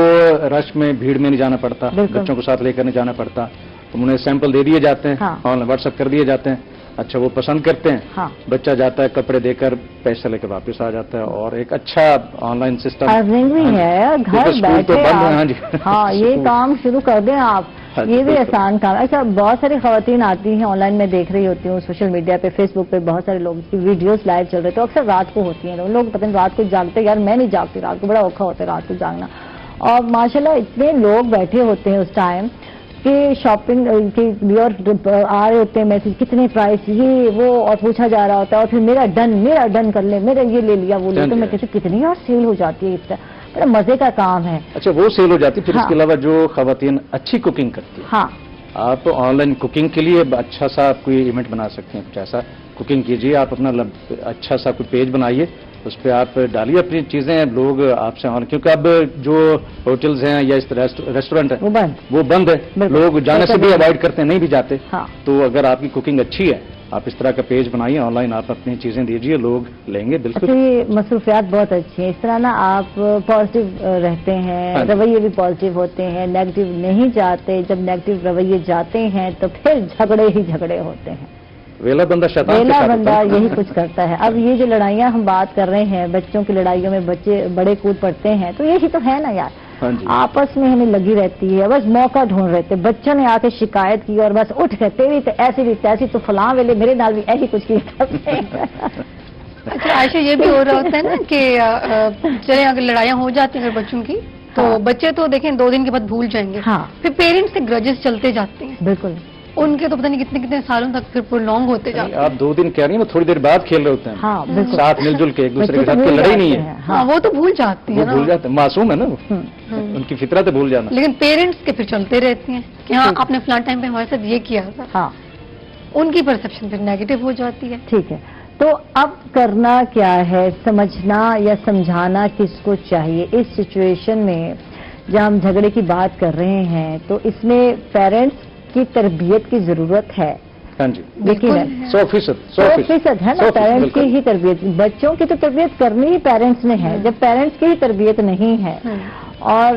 रश में भीड़ में नहीं जाना पड़ता, बच्चों को साथ लेकर नहीं जाना पड़ता, तो उन्हें सैंपल दे दिए जाते हैं, ऑनलाइन व्हाट्सएप कर दिए जाते हैं। अच्छा वो पसंद करते हैं। हाँ। बच्चा जाता है कपड़े देकर पैसे लेकर वापस आ जाता है, और एक अच्छा ऑनलाइन सिस्टम अर्निंग भी है, घर बैठे हाँ जी। हाँ ये काम शुरू कर दें आप, ये भी आसान काम। अच्छा बहुत सारी खवातीन आती हैं ऑनलाइन, में देख रही होती हूँ सोशल मीडिया पे, फेसबुक पे बहुत सारे लोग की वीडियोस लाइव चल रहे, तो अक्सर रात को होती हैं। लोग पता नहीं रात को जागते, यार मैं नहीं जागती रात को, बड़ा औखा होता है रात को जागना। और माशाल्लाह इतने लोग बैठे होते हैं उस टाइम कि शॉपिंग के लिए और आ रहे होते हैं मैसेज, कितने प्राइस ये वो, और पूछा जा रहा होता है, और फिर मेरा डन कर ले, मेरा ये ले लिया वो ले। तो मैं कहती हूँ कितनी यार सेल हो जाती है, इतना बड़ा मजे का काम है। अच्छा वो सेल हो जाती है। फिर हाँ। इसके अलावा जो खवातीन अच्छी कुकिंग करती है, हाँ, आप ऑनलाइन कुकिंग के लिए अच्छा सा कोई इवेंट बना सकते हैं, कुछ ऐसा कुकिंग कीजिए आप, अपना अच्छा सा कोई पेज बनाइए, उस पर आप डालिए अपनी चीजें, लोग आपसे क्योंकि अब जो होटल्स हैं या इस रेस्टोरेंट है वो बंद है, लोग जाने से भी अवॉइड करते हैं, नहीं भी जाते। हाँ। तो अगर आपकी कुकिंग अच्छी है, आप इस तरह का पेज बनाइए ऑनलाइन, आप अपनी चीजें दीजिए, लोग लेंगे बिल्कुल। अच्छा ये मसरूफियात बहुत अच्छी हैं, इस तरह ना आप पॉजिटिव रहते हैं, रवैये भी पॉजिटिव होते हैं, नेगेटिव नहीं जाते। जब नेगेटिव रवैये जाते हैं तो फिर झगड़े ही झगड़े होते हैं, वेला बंदा शैतान के वेला साथ बंदा होता है। यही कुछ करता है। अब ये जो लड़ाइयाँ हम बात कर रहे हैं, बच्चों की लड़ाइयों में बच्चे बड़े कूद पड़ते हैं, तो यही तो है ना यार, हाँ जी। आपस में हमें लगी रहती है, बस मौका ढूंढ रहे थे। बच्चों ने आके शिकायत की और बस उठ गए, तेरी तो ऐसी भी तैसी, तो फलां वेले मेरे नाल भी ऐसी कुछ किया। अच्छा आयशा, ये भी हो रहा होता है ना कि चले अगर लड़ाइयाँ हो जाती हैं अगर बच्चों की, तो हाँ। बच्चे तो देखें 2 दिन के बाद भूल जाएंगे। हाँ। फिर पेरेंट्स से ग्रजेस चलते जाते हैं, बिल्कुल, उनके तो पता नहीं कितने कितने सालों तक फिर प्रोलॉन्ग होते जाते हैं। आप 2 दिन कह रही हैं, वो थोड़ी देर बाद खेल रहे होते हैं। हाँ, बिल्कुल। साथ मिलजुल के एक दूसरे के बच्चे साथ तो कोई भूल लड़ाई नहीं जाते है। हैं। हाँ, वो तो भूल जाती वो है ना, भूल जाते हैं, मासूम है ना वो, हम्म। उनकी फितरत है भूल जाना। लेकिन पेरेंट्स के फिर चलते रहती हैं कि हाँ आपने फलां टाइम पे हमारे साथ ये किया था। हाँ उनकी परसेप्शन फिर नेगेटिव हो जाती है। ठीक है, तो अब करना क्या है, समझना या समझाना किसको चाहिए इस सिचुएशन में जब हम झगड़े की बात कर रहे हैं? तो इसमें पेरेंट्स की तरबियत की जरूरत है, हाँ जी, लेकिन बिल्कुल है। 100% है ना, पेरेंट्स की ही तरबियत, बच्चों की तो तरबियत करनी ही पेरेंट्स ने है। जब पेरेंट्स की ही तरबियत नहीं है और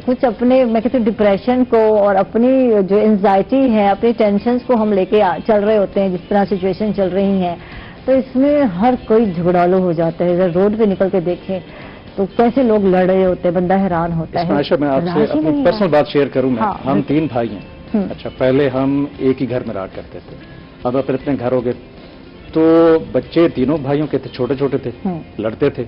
कुछ अपने, मैं कहती हूँ, डिप्रेशन को और अपनी जो एंजाइटी है, अपनी टेंशन्स को हम लेके चल रहे होते हैं, जिस तरह सिचुएशन चल रही है, तो इसमें हर कोई झगड़ालू हो जाता है। अगर रोड पे निकल के देखें तो कैसे लोग लड़ रहे होते हैं, बंदा हैरान होता है। आयशा, मैं आपसे राजी अपनी नहीं पर्सनल है। बात शेयर करूं मैं। हाँ, हम 3 भाई हैं। अच्छा, पहले हम एक ही घर में रहा करते थे, अब अपने अपने घर हो गए। तो बच्चे तीनों भाइयों के थे, छोटे छोटे थे, लड़ते थे,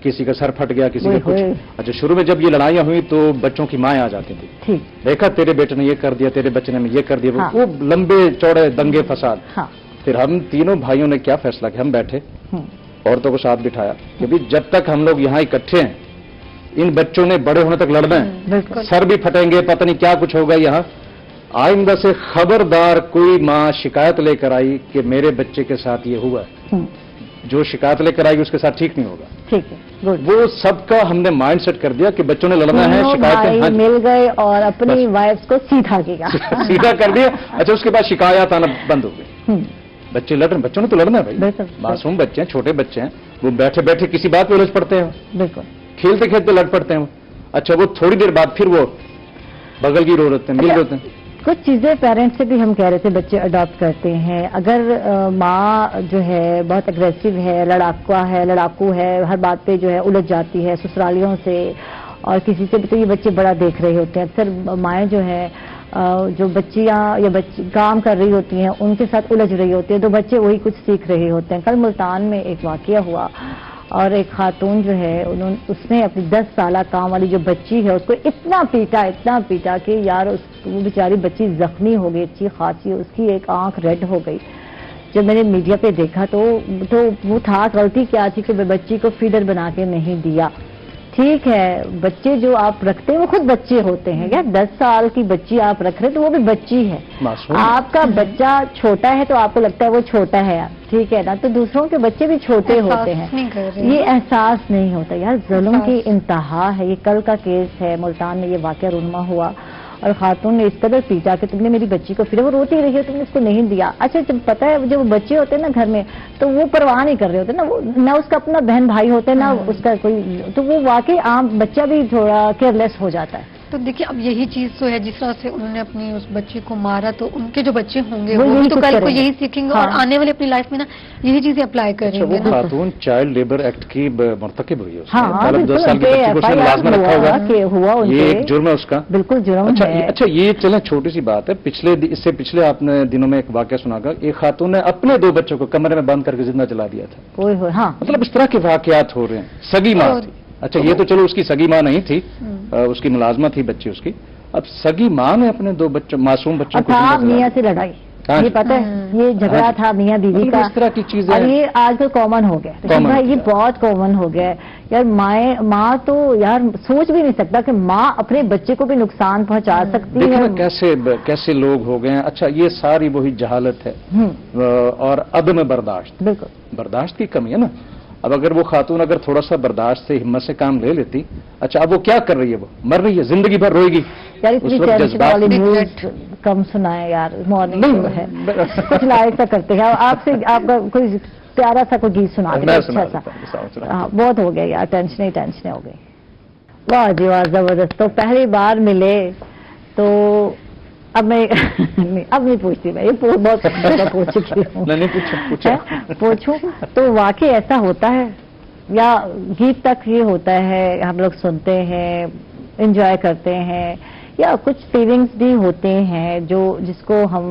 किसी का सर फट गया, किसी का कुछ। अच्छा, शुरू में जब ये लड़ाइयां हुई तो बच्चों की माएँ आ जाती थी, ठीक, देखा तेरे बेटे ने ये कर दिया, तेरे बच्चे ने ये कर दिया। हाँ। वो लंबे चौड़े दंगे फसाद। हाँ, फिर हम तीनों भाइयों ने क्या फैसला किया, हम बैठे, औरतों को साथ बिठाया कि भाई जब तक हम लोग यहाँ इकट्ठे हैं, इन बच्चों ने बड़े होने तक लड़ना है, बिल्कुल। सर भी फटेंगे, पता नहीं क्या कुछ होगा यहाँ। आइंदा से खबरदार कोई माँ शिकायत लेकर आई कि मेरे बच्चे के साथ ये हुआ है, जो शिकायत लेकर आएगी उसके साथ ठीक नहीं होगा। ठीक है, गुड। वो सबका हमने माइंड सेट कर दिया कि बच्चों ने लड़ना है, शिकायतें भाई मिल गए और अपनी वाइफ्स को सीधा किया। सीधा कर दिया। अच्छा, उसके बाद शिकायत आना बंद हो गई। बच्चे लड़ रहे, बच्चों ने तो लड़ना है भाई, बिल्कुल, मासूम बच्चे हैं, छोटे बच्चे हैं, वो बैठे बैठे किसी बात पे उलझ पड़ते हैं, बिल्कुल, खेलते खेलते लड़ पड़ते हैं। अच्छा, वो थोड़ी देर बाद फिर वो बगल की रो रहे हैं, मिल रहे हैं। कुछ चीजें पेरेंट्स से भी हम कह रहे थे बच्चे अडॉप्ट करते हैं। अगर माँ जो है बहुत अग्रेसिव है, लड़ाकू है, हर बात पे जो है उलझ जाती है ससुरालियों से और किसी से भी, तो ये बच्चे बड़ा देख रहे होते हैं। अक्सर माएँ जो है जो बच्चियां या बच्ची काम कर रही होती हैं उनके साथ उलझ रही होती है, तो बच्चे वही कुछ सीख रहे होते हैं। कल मुल्तान में एक वाकया हुआ और एक खातून जो है उसने अपनी 10 साल काम वाली जो बच्ची है उसको इतना पीटा कि यार वो बेचारी बच्ची जख्मी हो गई, अच्छी खासी, उसकी एक आंख रेड हो गई। जब मैंने मीडिया पे देखा तो वो था, गलती क्या थी कि बच्ची को फीडर बना के नहीं दिया। ठीक है, बच्चे जो आप रखते हैं वो खुद बच्चे होते हैं। यार 10 साल की बच्ची आप रख रहे हैं तो वो भी बच्ची है। आपका बच्चा छोटा है तो आपको लगता है वो छोटा है, ठीक है ना, तो दूसरों के बच्चे भी छोटे होते हैं, ये एहसास नहीं होता। यार जुल्म की इंतहा है। ये कल का केस है, मुल्तान में ये वाकया रूनमा हुआ और खातून ने इस कदर पीटा कि तुमने मेरी बच्ची को, फिर वो रोती रही है, तुमने उसको नहीं दिया। अच्छा, जब पता है जब बच्चे होते हैं ना घर में तो वो परवाह नहीं कर रहे होते ना, वो ना उसका अपना बहन भाई होता है ना उसका कोई, तो वो वाकई आम बच्चा भी थोड़ा केयरलेस हो जाता है। तो देखिए, अब यही चीज तो है, जिस तरह से उन्होंने अपनी उस बच्ची को मारा, तो उनके जो बच्चे होंगे वो भी तो कल को यही सीखेंगे और आने वाले अपनी लाइफ में ना यही चीजें अप्लाई करेंगे। वो खातून चाइल्ड लेबर एक्ट की मुर्तकिब हुई है, हाँ, 2 साल की बच्ची को उसने मुलाजमा रखा होगा, ये एक जुर्म है उसका, बिल्कुल जुर्म है। अच्छा, ये चलें, छोटी सी बात है, इससे पिछले आपने दिनों में एक वाकया सुना होगा, एक खातून ने अपने 2 बच्चों को कमरे में बंद करके जिंदा जला दिया था। हाँ, मतलब इस तरह के वाकयात हो रहे हैं। सगी माँ थी, अच्छा ये तो चलो उसकी सगी माँ नहीं थी, उसकी मुलाजमा थी बच्ची उसकी, अब सगी माँ ने अपने 2 बच्चों, मासूम बच्चों को मियाँ से लड़ाई, ये पता है, ये झगड़ा था मियाँ बीवी का, इस तरह की चीजें, और ये आजकल कॉमन हो गया भाई, ये बहुत कॉमन हो गया है। यार माँ तो यार सोच भी नहीं सकता कि माँ अपने बच्चे को भी नुकसान पहुंचा सकती है। कैसे लोग हो गए हैं। अच्छा, ये सारी वही जहालत है और अदम बर्दाश्त, बिल्कुल बर्दाश्त की कमी है ना। अब अगर वो खातून अगर थोड़ा सा बर्दाश्त से, हिम्मत से काम ले लेती, अच्छा अब वो क्या कर रही है, वो मर रही है, जिंदगी भर रोएगी। यार इतनी टेंशन वाली न्यूज कम सुनाए यार, मॉर्निंग शो है, कुछ लाइट सा करते हैं। आपसे आपका कोई प्यारा सा कोई गीत सुना दे, अच्छा सा। बहुत हो गया यार, टेंशन ही हो गई। वाह जी वाह, जबरदस्त। तो पहली बार मिले तो अब मैं अब नहीं पूछती, मैं ये बहुत ज्यादा पूछ चुकी हूँ। नहीं पूछूं तो वाकई ऐसा होता है या गीत तक ये होता है, हम लोग सुनते हैं, एंजॉय करते हैं, या कुछ फीलिंग्स भी होते हैं जिसको हम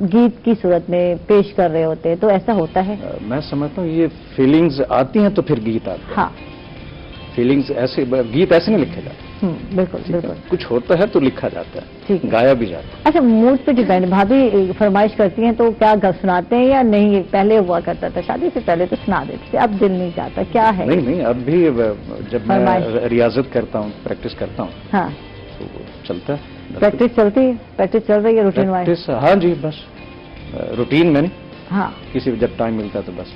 गीत की सूरत में पेश कर रहे होते हैं, तो ऐसा होता है? मैं समझता हूँ ये फीलिंग्स आती हैं तो फिर गीत आते हैं। हाँ, फीलिंग्स ऐसे, गीत ऐसे नहीं लिखे जाते। बिल्कुल बिल्कुल, कुछ होता है तो लिखा जाता है, ठीक, गाया भी जाता है। अच्छा, मूड पे डिपेंड। भाभी फरमाइश करती हैं तो क्या सुनाते हैं या नहीं? पहले हुआ करता था, शादी से पहले तो सुना देते थे, अब दिल नहीं चाहता, क्या है? नहीं, अब भी जब मैं रियाजत करता हूँ, प्रैक्टिस करता हूँ, हाँ तो चलता है। प्रैक्टिस चलती है, प्रैक्टिस चल रही है रूटीन वाइज? हाँ जी, बस रूटीन में नहीं, हाँ, किसी जब टाइम मिलता है तो बस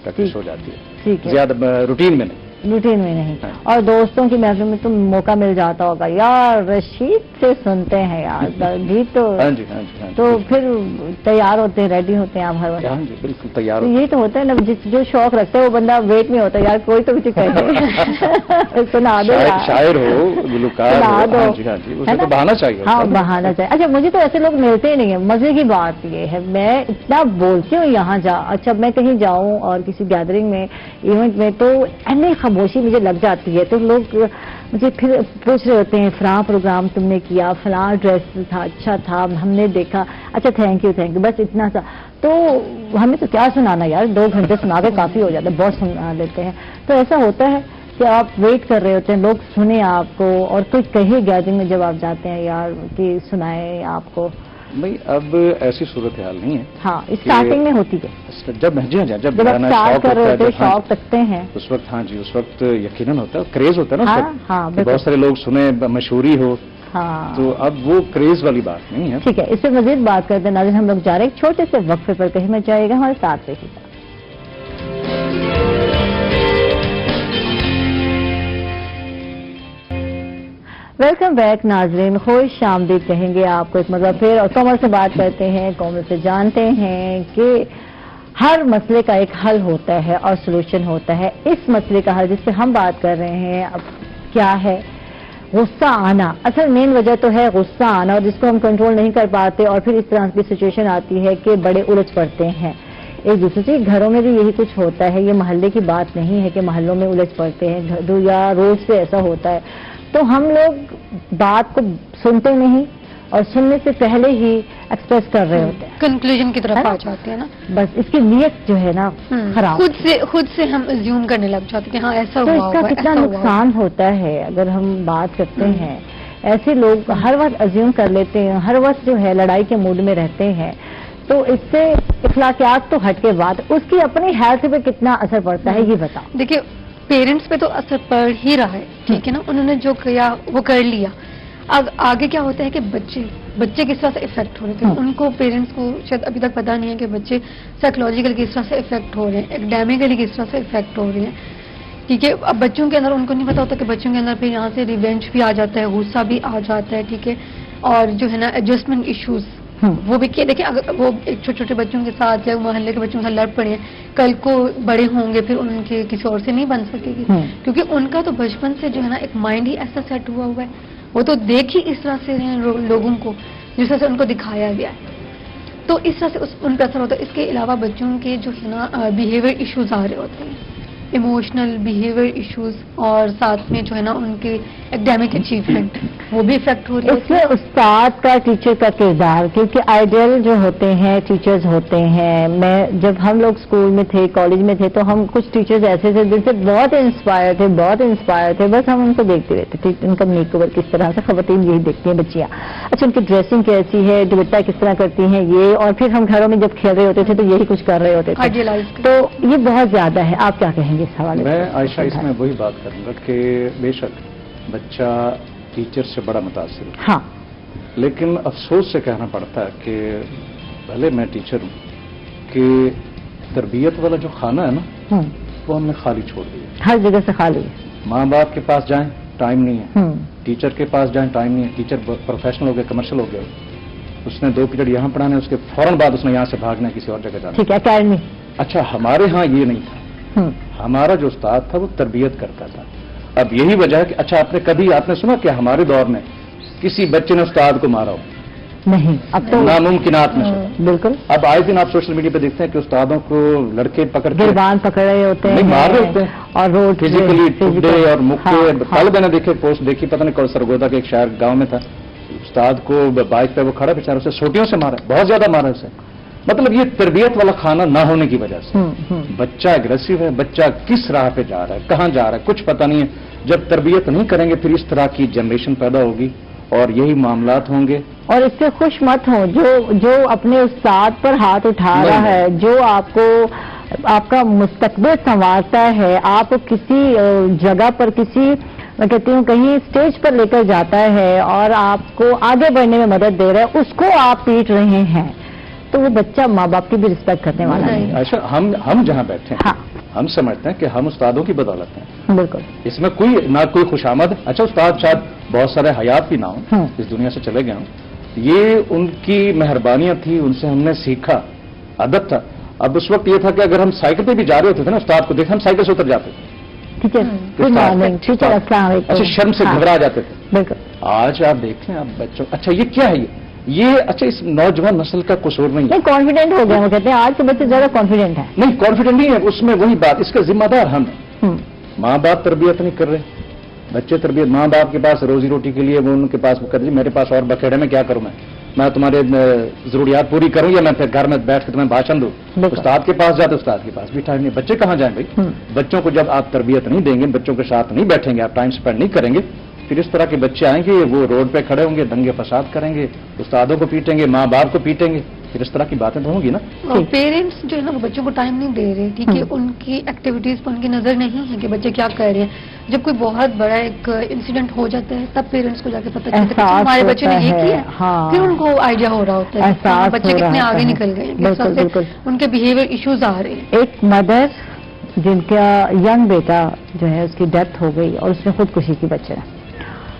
प्रैक्टिस हो जाती है, ठीक है, ज्यादा रूटीन में नहीं। रूटीन में नहीं। और दोस्तों की महफिल में तो मौका मिल जाता होगा, यार रशीद से सुनते हैं यार गीत, तो हाँ जी, हाँ जी, हाँ जी, तो फिर तैयार होते हैं, रेडी होते हैं आप हर वक्त? हाँ जी, बिल्कुल तैयार तो हो। यही तो होता है ना, जो शौक रखता है वो बंदा वेट में होता है, यार कोई तो कुछ कहे सुना दो यार, शायर हो, गुलकार सुना हो, दो, हाँ जी, हाँ जी, है उसे ना? तो बहाना चाहिए। हाँ, बहाना चाहिए। अच्छा, मुझे तो ऐसे लोग मिलते ही नहीं है। मजे की बात ये है, मैं इतना बोलती हूँ यहाँ अच्छा मैं कहीं जाऊँ और किसी गैदरिंग में, इवेंट में, तो ऐसी खामोशी मुझे लग जाती है, तो लोग मुझे फिर पूछ रहे होते हैं, फलां प्रोग्राम तुमने किया, फलां ड्रेस था, अच्छा था, हमने देखा, अच्छा थैंक यू, बस इतना सा। तो हमें तो क्या सुनाना यार, 2 घंटे सुना के काफी हो जाता है, बहुत सुना लेते हैं। तो ऐसा होता है कि आप वेट कर रहे होते हैं, लोग सुने आपको, और कोई कहे गैदरिंग में जब आप जाते हैं यार कि सुनाए आपको? नहीं, अब ऐसी सूरत हाल नहीं है। हाँ, स्टार्टिंग में होती है, जब जी हाँ, जब आप गाना स्टार्ट शौक कर रहे होता होते है, शौक रखते हैं उस वक्त, हाँ जी, उस वक्त यकीनन होता है, क्रेज होता है ना, हाँ, हाँ, कि बिल्कुल। बहुत सारे लोग सुने, मशहूरी हो, हाँ। तो अब वो क्रेज वाली बात नहीं है। ठीक है, इससे मजीद बात करते हैं नाज़रीन, हम लोग जा रहे हैं एक छोटे से वक्फे पर, कहीं मत जाइएगा, हमारे साथ रहिएगा। वेलकम बैक नाजरीन, खुश आमदीद कहेंगे आपको एक मरतबा फिर, और कोमल से बात करते हैं। कोमल से जानते हैं कि हर मसले का एक हल होता है और सोल्यूशन होता है। इस मसले का हल जिस पे हम बात कर रहे हैं अब क्या है? गुस्सा आना। असल मेन वजह तो है गुस्सा आना, और जिसको हम कंट्रोल नहीं कर पाते, और फिर इस तरह की सिचुएशन आती है कि बड़े उलझ पड़ते हैं एक दूसरे से। घरों में भी यही कुछ होता है, ये मोहल्ले की बात नहीं है कि मोहल्लों में उलझ पड़ते हैं, या रोज से ऐसा होता है। तो हम लोग बात को सुनते नहीं, और सुनने से पहले ही एक्सप्रेस कर रहे होते हैं, कंक्लूजन की है तरफ ना? आ जाते हैं ना। बस इसकी नीयत जो है ना खराब, खुद से हम अज्यूम करने लग जाते हैं कि हाँ ऐसा तो हुआ इसका होगा, कितना ऐसा हुआ होगा। नुकसान होता है अगर हम बात करते हैं। ऐसे लोग हर वक्त अज्यूम कर लेते हैं, हर वक्त जो है लड़ाई के मूड में रहते हैं, तो इससे इखलाकियात तो हट के बात, उसकी अपनी हेल्थ पे कितना असर पड़ता है ये बताओ। देखिए, पेरेंट्स पे तो असर पड़ ही रहा है, ठीक है ना, उन्होंने जो किया वो कर लिया। अब आगे क्या होता है कि बच्चे किस तरह से इफेक्ट हो रहे थे, उनको पेरेंट्स को शायद अभी तक पता नहीं है कि बच्चे साइकोलॉजिकल किस तरह से इफेक्ट हो रहे हैं, एकेडमिकली किस तरह से इफेक्ट हो रहे हैं, ठीक है। अब बच्चों के अंदर उनको नहीं पता होता कि बच्चों के अंदर फिर यहाँ से रिवेंज भी आ जाता है, गुस्सा भी आ जाता है, ठीक है, और जो है ना एडजस्टमेंट इश्यूज वो भी किए। देखिए, अगर वो एक छोटे छोटे बच्चों के साथ या मोहल्ले के बच्चों के साथ लड़ पड़े हैं, कल को बड़े होंगे फिर उनके किसी और से नहीं बन सकेगी, क्योंकि उनका तो बचपन से जो है ना एक माइंड ही ऐसा सेट हुआ हुआ है, वो तो देख ही इस तरह से रहे हैं लोगों को जिस तरह से उनको दिखाया गया है, तो इस तरह से उन पर असर होता है। इसके अलावा बच्चों के जो है ना बिहेवियर इश्यूज आ रहे होते हैं, इमोशनल बिहेवियर इश्यूज, और साथ में जो है ना उनके एकेडमिक अचीवमेंट वो भी इफेक्ट हो रही है। इसमें उस्ताद का, टीचर का किरदार, क्योंकि आइडियल जो होते हैं टीचर्स होते हैं। मैं जब हम लोग स्कूल में थे, कॉलेज में थे, तो हम कुछ टीचर्स ऐसे थे जिनसे बहुत इंस्पायर थे, बस हम उनको देखते रहते थे, उनका मेकओवर किस तरह से, खवातीन यही देखती हैं बच्चियां, अच्छा उनकी ड्रेसिंग कैसी है, दुपट्टा किस तरह करती हैं ये, और फिर हम घरों में जब खेल रहे होते थे तो यही कुछ कर रहे होते थे। आइडियलाइज तो ये बहुत ज्यादा है, आप क्या कहेंगे इस हवाले से? मैं आयशा इसमें वही बात करूंगा कि बेशक बच्चा टीचर से बड़ा मुतासिर है, हाँ, लेकिन अफसोस से कहना पड़ता है कि भले मैं टीचर हूं कि तरबियत वाला जो खाना है ना वो हमने खाली छोड़ दिया। हर जगह से खाली है। माँ बाप के पास जाएं टाइम नहीं है, टीचर के पास जाएं टाइम नहीं है, टीचर प्रोफेशनल हो गया, कमर्शियल हो गया, उसने 2 पीरियड यहाँ पढ़ाने, उसके फौरन बाद उसने यहाँ से भागना है, किसी और जगह जाना। ठीक है, अकेडमी। अच्छा, हमारे यहाँ ये नहीं था, हमारा जो उस्ताद था वो तरबियत करता था। अब यही वजह है कि अच्छा आपने सुना कि हमारे दौर में किसी बच्चे ने उस्ताद को मारा हो? नहीं, अब तो नामुमकिनात में से। बिल्कुल। अब आए दिन आप सोशल मीडिया पे देखते हैं कि उस्तादों को लड़के पकड़ के गिरबान पकड़ रहे होते हैं, नहीं मार रहे होते हैं, और रोड फिजिकली टुकड़े और मुक्के। हाँ। कल मैंने देखे पोस्ट देखी, पता नहीं कौन सरगोदा के एक शहर गांव में था, उस्ताद को बाइक पे वो खड़ा बेचारा, उसे सोटियों से मारा, बहुत ज्यादा मारा उसे। मतलब ये तरबियत वाला खाना ना होने की वजह से बच्चा एग्रेसिव है, बच्चा किस राह पे जा रहा है, कहां जा रहा है, कुछ पता नहीं है। जब तरबियत नहीं करेंगे फिर इस तरह की जनरेशन पैदा होगी और यही मामलात होंगे। और इससे खुश मत हो जो अपने उस्ताद पर हाथ उठा रहा है, जो आपका मुस्तकबिल संवारता है, आप किसी जगह पर, किसी मैं कहती हूँ कहीं स्टेज पर लेकर जाता है और आपको आगे बढ़ने में मदद दे रहा है, उसको आप पीट रहे हैं, तो वो बच्चा माँ बाप की भी रिस्पेक्ट करने वाला है। अच्छा, हम जहाँ बैठे हैं, हाँ, हम समझते हैं कि हम उस्तादों की बदौलत हैं, बिल्कुल। इसमें कोई ना कोई खुशामद। अच्छा, उस्ताद शायद बहुत सारे हयात भी ना हो, इस दुनिया से चले गए हों, ये उनकी मेहरबानियां थी, उनसे हमने सीखा, अदब था। अब उस वक्त ये था कि अगर हम साइकिल पे भी जा रहे होते थे ना, उस्ताद को देख हम साइकिल से उतर जाते थे, टीचर गुड मॉर्निंग, टीचर अस्सलाम वालेकुम, अच्छा शर्म से घबरा जाते थे। बिल्कुल। आज आप देखें, आप बच्चों, अच्छा ये क्या है, ये अच्छा इस नौजवान नस्ल का कसूर नहीं है। नहीं, कॉन्फिडेंट हो गए, वो कहते हैं आज के बच्चे ज्यादा कॉन्फिडेंट है। नहीं, कॉन्फिडेंट नहीं है, उसमें वही बात, इसका जिम्मेदार हम हैं। माँ बाप तरबियत नहीं कर रहे, बच्चे तरबियत, माँ बाप के पास रोजी रोटी के लिए वो उनके पास वो कहते हैं मेरे पास और बखेड़े में क्या करूं, मैं तुम्हारे जरूरियात पूरी करूं या मैं फिर घर में बैठ कर तुम्हें भाषण दूं। उस्ताद के पास जाते, उस्ताद के पास भी टाइम नहीं, बच्चे कहाँ जाएं भाई। बच्चों को जब आप तरबियत नहीं देंगे, बच्चों के साथ नहीं बैठेंगे, आप टाइम स्पेंड नहीं करेंगे, फिर इस तरह के बच्चे आएंगे, वो रोड पे खड़े होंगे, दंगे फसाद करेंगे, उस्तादों को पीटेंगे, माँ बाप को पीटेंगे, फिर इस तरह की बातें तो होंगी ना। और पेरेंट्स जो है ना वो बच्चों को टाइम नहीं दे रहे, ठीक है, उनकी एक्टिविटीज पर उनकी नजर नहीं है कि बच्चे क्या कर रहे हैं। जब कोई बहुत बड़ा एक इंसिडेंट हो जाता है तब पेरेंट्स को जाके पता चलता है कि हमारे बच्चे ने ये किया, फिर उनको आइडिया हो रहा होता है कि बच्चे कितने आगे निकल गए हैं, उनके बिहेवियर इश्यूज आ रहे हैं। एक मदर जिनका यंग बेटा जो है उसकी डेथ हो गई और उसने खुदकुशी की, बच्चे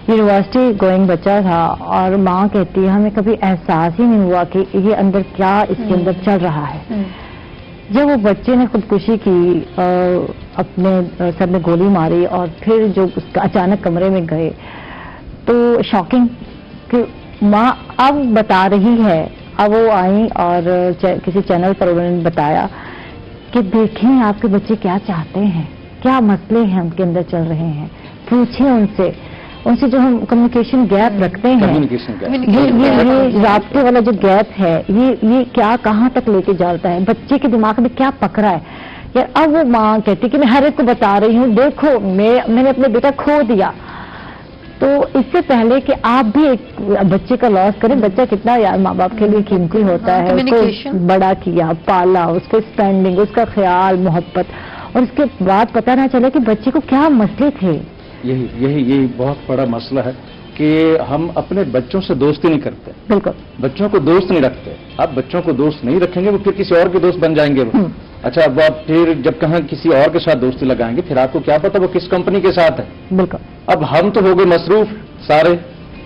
यूनिवर्सिटी गोइंग बच्चा था, और माँ कहती है हमें कभी एहसास ही नहीं हुआ कि ये अंदर क्या इसके अंदर चल रहा है। जब वो बच्चे ने खुदकुशी की, अपने सर में गोली मारी और फिर जो उसका अचानक कमरे में गए, तो शॉकिंग कि माँ अब बता रही है। अब वो आई और किसी चैनल पर उन्होंने बताया कि देखें आपके बच्चे क्या चाहते हैं, क्या मसले हैं उनके अंदर चल रहे हैं, पूछें उनसे जो हम कम्युनिकेशन गैप रखते हैं, ये राब्ते वाला जो गैप है, ये क्या कहाँ तक लेके जाता है, बच्चे के दिमाग में क्या पकड़ा है यार। अब वो माँ कहती कि मैं हर एक को बता रही हूँ, देखो मैंने अपने बेटा खो दिया। तो इससे पहले कि आप भी एक बच्चे का लॉस करें, बच्चा कितना यार माँ बाप के लिए कीमती होता है, उसको बड़ा किया, पाला, उसके स्पेंडिंग, उसका ख्याल, मोहब्बत, और उसके बाद पता ना चले कि बच्चे को क्या मसले थे। यही बहुत बड़ा मसला है कि हम अपने बच्चों से दोस्ती नहीं करते। बिल्कुल, बच्चों को दोस्त नहीं रखते। आप बच्चों को दोस्त नहीं रखेंगे, वो फिर किसी और के दोस्त बन जाएंगे वो। अच्छा, अब आप फिर जब कहीं किसी और के साथ दोस्ती लगाएंगे, फिर आपको क्या पता वो किस कंपनी के साथ है। बिल्कुल। अब हम तो हो गए मसरूफ सारे,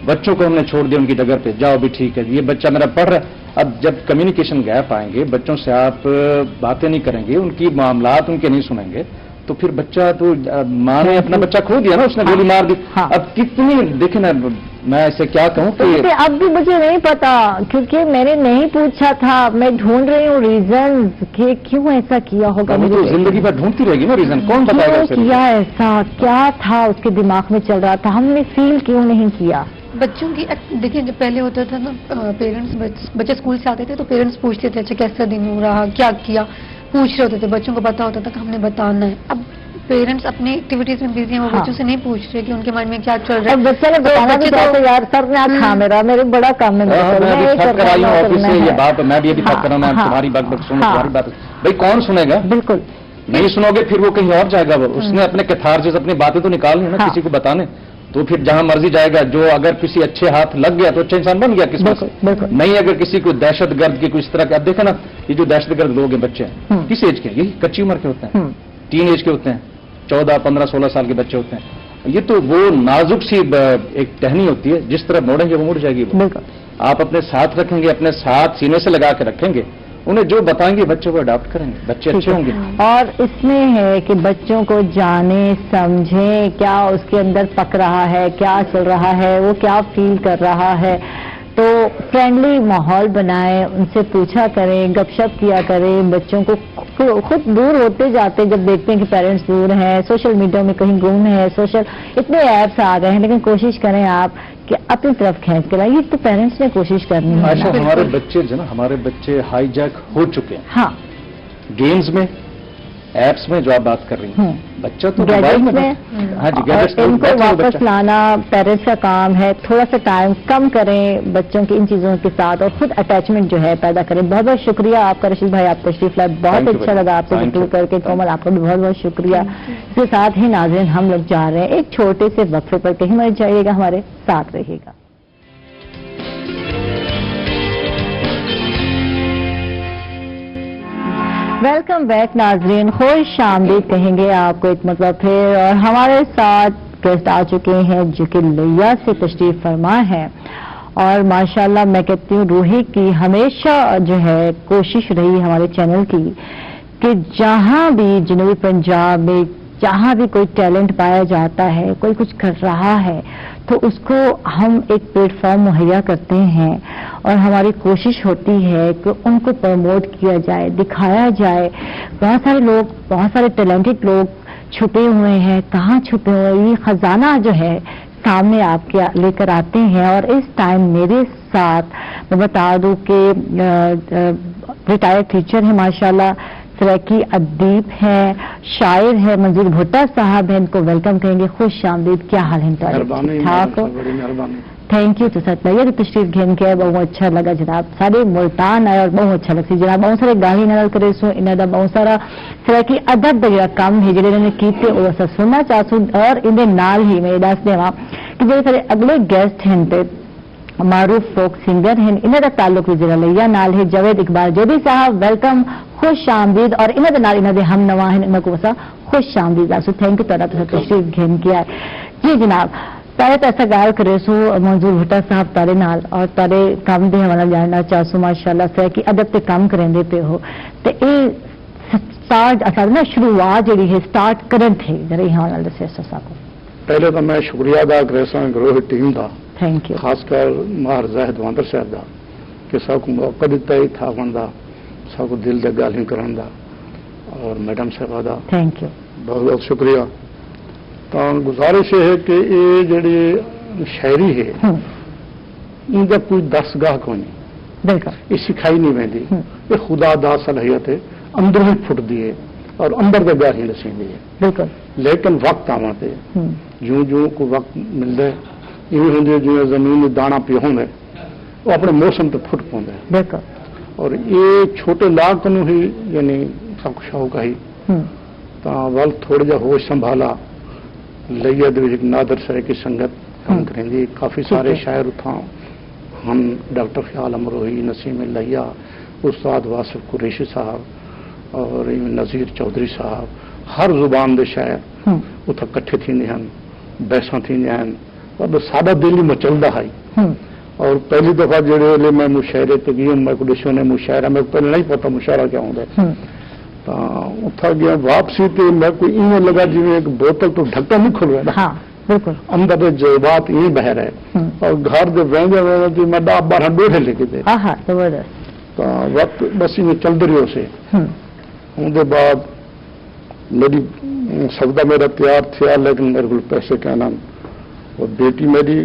बच्चों को हमने छोड़ दिया उनकी जगह पे, जाओ भी ठीक है, ये बच्चा मेरा पढ़ रहा है। अब जब कम्युनिकेशन गैप आएंगे, बच्चों से आप बातें नहीं करेंगे, उनकी मामलात उनके नहीं सुनेंगे, तो फिर बच्चा तो माँ ने अपना बच्चा खो दिया ना, उसने गोली मार दी। अब कितनी देखे ना, मैं ऐसे क्या कहूँ कि अब भी मुझे नहीं पता, क्योंकि मैंने नहीं पूछा था, मैं ढूंढ रही हूँ रीजन कि क्यों ऐसा किया होगा। तो जिंदगी भर ढूंढती रहेगी ना रीजन, कौन बताएगा किया ऐसा, क्या था उसके दिमाग में चल रहा था, हमने फील क्यों नहीं किया। बच्चों की देखिए, जब पहले होता था ना, पेरेंट्स बच्चे स्कूल से आते थे तो पेरेंट्स पूछते थे अच्छा कैसा दिन हो रहा, क्या किया, पूछ रहे होते थे, बच्चों को पता होता था कि हमने बताना है। अब पेरेंट्स अपनी एक्टिविटीज में बिजी हैं, वो बच्चों से नहीं पूछ रहे कि उनके माइंड में क्या चल रहा है। बच्चे ने बताना भी तो यार सर ने खा मेरे बड़ा काम में मैं बात, मैं भी अभी थक कर रहा हूँ, तुम्हारी बात सुनो, तुम्हारी बात भाई कौन सुनेगा। बिल्कुल नहीं सुनोगे फिर वो कहीं और जाएगा, वो उसने अपने कैथार्सिस अपनी बातें तो निकालनी है ना किसी को बताने, तो फिर जहां मर्जी जाएगा। जो अगर किसी अच्छे हाथ लग गया तो अच्छा इंसान बन गया किस्मत नहीं, अगर किसी को दहशतगर्द की कुछ तरह के, अब देखे ना ये जो दहशतगर्द लोग हैं बच्चे हैं, किस एज के, यही कच्ची उम्र के होते हैं, टीन एज के होते हैं, 14, 15, 16 साल के बच्चे होते हैं। ये तो वो नाजुक सी एक टहनी होती है, जिस तरह मोड़ेंगे वो मुड़ जाएगी। आप अपने साथ रखेंगे, अपने साथ सीने से लगा के रखेंगे, उन्हें जो बताएंगे बच्चों को अडॉप्ट करेंगे, बच्चे अच्छे होंगे। और इसमें है कि बच्चों को जाने समझे, क्या उसके अंदर पक रहा है, क्या चल रहा है, वो क्या फील कर रहा है, तो फ्रेंडली माहौल बनाएं, उनसे पूछा करें, गपशप किया करें। बच्चों को खुद दूर होते जाते जब देखते हैं कि पेरेंट्स दूर हैं, सोशल मीडिया में कहीं गुम है, सोशल इतने ऐप्स आ गए हैं, लेकिन कोशिश करें आप कि अपनी तरफ खींच के लाइए, तो पेरेंट्स ने कोशिश करनी है। अच्छा, हमारे बच्चे जो ना, हमारे बच्चे हाईजैक हो चुके हैं। हाँ, गेम्स में, एप्स में जो आप बात कर रही हैं, बच्चा तो मोबाइल में। हाँ जी, गैजेट्स, इनको वापस लाना पेरेंट्स का काम है। थोड़ा सा टाइम कम करें बच्चों की इन चीजों के साथ और खुद अटैचमेंट जो है पैदा करें। बहुत बहुत शुक्रिया आपका रशीद भाई, आप तशरीफ लाए, बहुत अच्छा लगा आपसे गुफ्तगू करके। कोमल, आपका भी बहुत बहुत शुक्रिया। इसके साथ ही नाज़रीन, हम लोग जा रहे हैं एक छोटे से वक्फे पर, कहीं मत जाइएगा, हमारे साथ रहिएगा। वेलकम बैक नाजरीन, खुश आमदीद कहेंगे आपको एक मतलब फिर। और हमारे साथ गेस्ट आ चुके हैं जो कि लिया से तशरीफ फरमा है। और माशाल्लाह मैं कहती हूँ रूही की हमेशा जो है कोशिश रही हमारे चैनल की कि जहां भी जनूबी पंजाब में जहां भी कोई टैलेंट पाया जाता है, कोई कुछ कर रहा है, तो उसको हम एक प्लेटफॉर्म मुहैया करते हैं और हमारी कोशिश होती है कि उनको प्रमोट किया जाए, दिखाया जाए। बहुत सारे लोग, बहुत सारे टैलेंटेड लोग छुपे हुए हैं, कहाँ छुपे हुए हैं, ये खजाना जो है सामने आपके लेकर आते हैं। और इस टाइम मेरे साथ मैं बता दूं कि रिटायर्ड टीचर है माशाल्लाह, सराकी अदीब है, शायर है, मंजूर भुट्टा साहब हैं, इनको वेलकम कहेंगे। खुश आमदीद, क्या हाल है? ठाक हो? Thank you. तो सर ये तशरीफ घेन के बहुत अच्छा लगा जनाब, सारे मुल्तान आए और बहुत अच्छा लगती जनाब। बहुत सारे गाली नाल करे सो इन्हों का बहुत सारा सराकी अदब का जो काम है जो इन्होंने किए वो अस सुनना चाहूँ। और इन्हें नाल ही मैं दस देव कि जो सारे अगले गेस्ट हैं तो मारूफ फोक सिंगर हैं, इन्हों का ताल्लुक भी जिला लिया नाल है। जावेद इकबाल जोधी साहब वेलकम, खुश आमदीद। और इन्हों नाल इन्हों हम नवा हैं, इन्हों को वसा खुश आमदीद आसो। थैंक यू तुहाडा तशरीफ घेन के आए जी जनाब। तारे तो ऐसा गाल करे सो मंजूर भुट्टा साहब तारे नाल और तारे काम दे हमारा जानना चाहसू माशाल्लाह से कि अदब ते काम करेंदे पे हो ते ए स्टार्ट असल ना शुरुआत जी है स्टार्ट करन थे जरा यहाँ नाल दसे साको। पहले तो मैं शुक्रिया अदा करे सा ग्रोह टीम का, थैंक यू, खासकर माहर जाहिद वांदर साहब का कि सबको मौका दिता ही था बनता सबको दिल दे गाल करन दा, और मैडम साहब का थैंक यू, बहुत बहुत शुक्रिया। तो गुजारिश है कि ये जी शायरी है इनका कोई दसगाह को नहीं, बिल्कुल ये सिखाई नहीं पैंती, ये खुदा दा सलाहियत है, अंदर ही फुटती है और अंदर के गाह ही दसींदी है। बिल्कुल, लेकिन वक्त आवा ते जूं जूं को वक्त मिलता है इवें होंगे जिवें जमीन में दाना पिया होंगे वो अपने मौसम ते फुट पाਉਂਦਾ है। बिल्कुल, और ये छोटे लाख नूं ही यानी सब शौक है तो वल थोड़ा जा होश संभाला लिया दे विच नादर सरे की संगत काम करेंदी। काफ़ी सारे शायर उथा हम डॉक्टर ख्याल अमरोही, नसीम लिया, उस्ताद वासिफ कुरैशी साहब और नज़ीर चौधरी साहब, हर जुबान के शायर उथा कट्ठे थींदे हन, बहसां थींदियां हन और साडा दिल ही मचलदा है। और पहली दफा जेड़े मैं मुशायरे ते गया मैं को दिसो ने मुशायरा मैं पहले नहीं पता मुशायरा क्या होंदा है। तो उठा गया वापसी ते मैं कोई इवें लगा जिवें एक बोतल तो ढक्कन नहीं खुल रहा, हाँ बिल्कुल, अंदर के जज्बात ये बह रहे और घर के वेंदे वेंदे मैं 10-12 डोहे लेके थे। हाँ जबरदस्त। तो वक्त बस इवें चलते रहो से उनके बाद मेरी सौदा मेरा तैयार था लेकिन मेरे को पैसे क्या नाम और बेटी मेरी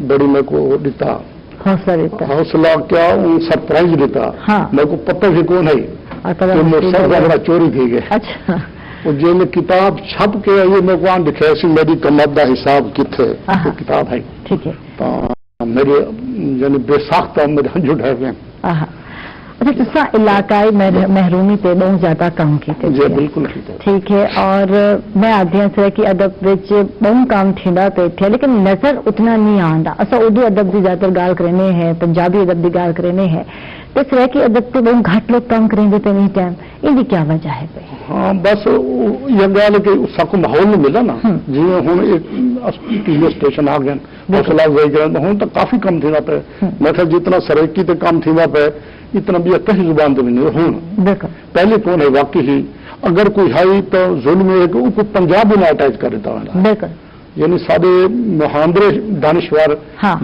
बड़ी मेरे को दिता हौसला क्या सरप्राइज देता। हाँ। मेरे को पता भी कौन है बड़ा चोरी थी गए। अच्छा, जो मैं किताब छप के ये मेरे को आन दिखाया सी मेरी कमर का हिसाब किथे किताब है। ठीक है, तो मेरे यानी बेसाख्ता मेरे हंजू ढह गए। अच्छा, तुसा इलाकाई महरूमी पे बहुत ज्यादा काम कीते जी बिल्कुल ठीक है। और मैं आदि से कि अदब विच बहुत काम थींदा पे थे लेकिन नजर उतना नहीं आंदा। असा उर्दू अदब की ज्यादातर गाल करने हैं, पंजाबी अदब की गाल करने हैं, इस तरह की अदब पे बहुत घट लोग काम करेंगे पे नहीं टाइम, इनकी क्या वजह है पे? हाँ बस ये गल कि सबको माहौल नहीं मिला ना, जिवें हुण एक टीवी स्टेशन आ गए हौसला हुण तो काफी कम थींदा पे। मैं क्या जितना सरेकी ते कम थींदा पे इतना भी कहीं जुबान तो भी नहीं हूँ। पहले कौन है वाकई ही अगर कोई है तो जुल्म है कि उसको पंजाब में अटैच कर देता है। यानी सारे मुहांदरे दानिश्वर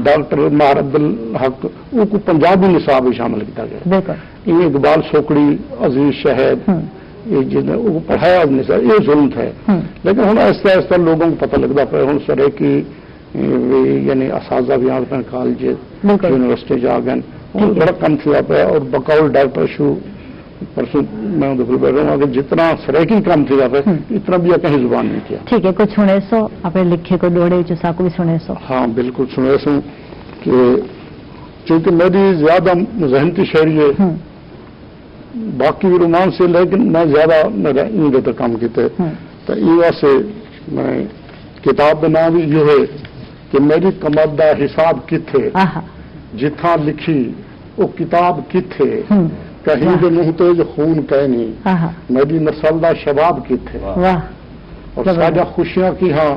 डॉक्टर मार अब्दुल हक उसको पंजाबी निसाब में शामिल किया गया। इन्हें इकबाल सोकड़ी, अजीज शहद जिन्हें पढ़ाया निसाब ये जुल्म है। लेकिन हम ऐसा ऐसा लोगों को पता लगता पे हम सरे की यानी असाजा भी आ गए कॉलेज यूनिवर्सिटी जा गए बड़ा कम थी पे। और बकौल डॉक्टर शू परसों मैं बैठ रहा हूँ जितना सरेकी काम थी पे इतना भी कहीं जुबान नहीं किया। ठीक है, कुछ सुने सो अपने लिखे को दौड़े जो साको भी सुने सो। हाँ बिल्कुल सुने सो कि चूंकि मेरी ज्यादा जहनती शायरी है बाकी भी रोमान से लेकिन मैं ज्यादा मेरा इन तक काम किए तो इवा से मैं किताब का नाम ये है कि मेरी कमर का हिसाब किथे जिथा लिखी वो किताब किथे کہیں دے محتاج خون کہنی میری نسل دا شباب کی تھے اور ساڈا خوشیاں کی ہاں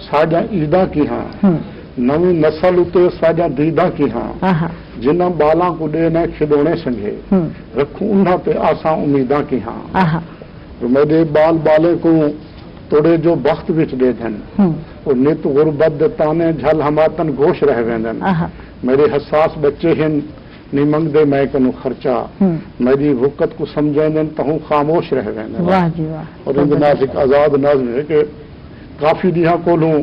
ساڈا عیداں کی ہاں نویں نسل اتے ساڈا دیداں کی ہاں جنہ بالاں کو دے نے کھڈونے سنگے رکھوں انہاں تے آساں امیداں کی ہاں میرے بال بالے کو توڑے جو وقت وچ دے دن اور نت غربت دے تانے جھل ہماتن گوش رہ ویندن میرے حساس بچے ہیں نہیں منگ دے میں کنو خرچہ میری وقت کو سمجھیں تہوں خاموش رہ ویندن اور ان ناز ایک آزاد نظم ہے کہ کافی دیہاں کولوں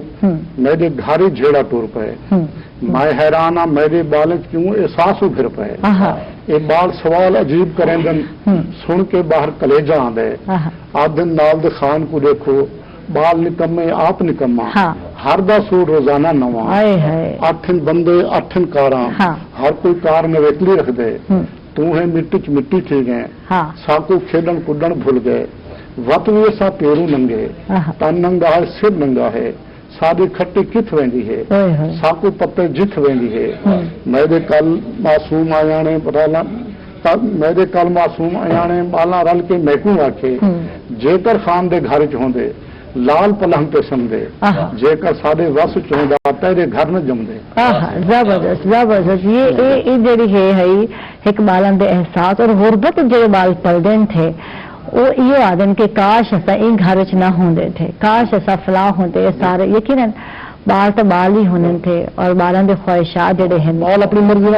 میرے گھارے جھیڑا ٹور پے میں حیران ہاں میرے بالک کیوں احساس ہو پھر پے یہ بال سوال عجیب کریں دن سن کے باہر کلیجہ آندے آدھن نال دے خان کو دیکھو بال نکمے آپ نکما ہر دا سوٹ روزانہ نواں اٹھن بندے اٹھن کاراں ہر کوئی کار نویکلی رکھ دے تو ہے مٹی چ مٹی تھی گئے ساکو کھیلن کڈن بھول گئے وت بھی سا پیرو ننگے تن ننگا ہے سر ننگا ہے سادی کھٹی کت ویندی ہے ساکو پتے جت ویندی ہے میرے کل معصوم آیانے برالا میرے کل معصوم آیانے بالا رل کے میکوں آکھے جے کر خان دے گھر چ ہوندے لال پلنگ پہ سمدے جے کر ساڈے وس چوندا تیرے گھر نہ جمدے زبردست زبردست یہ جڑی ہے ایک بالن دے احساس اور غربت جڑے بال پلدن تھے وہ یہ آدم کہ کاش ایسا ان گھر چ نہ ہوندے تھے کاش ایسا فلاح ہوندے سارے یقیناً بال تو بال ہی ہونے تھے اور بالن دے خواہشات جڑے ہیں بال اپنی مرضی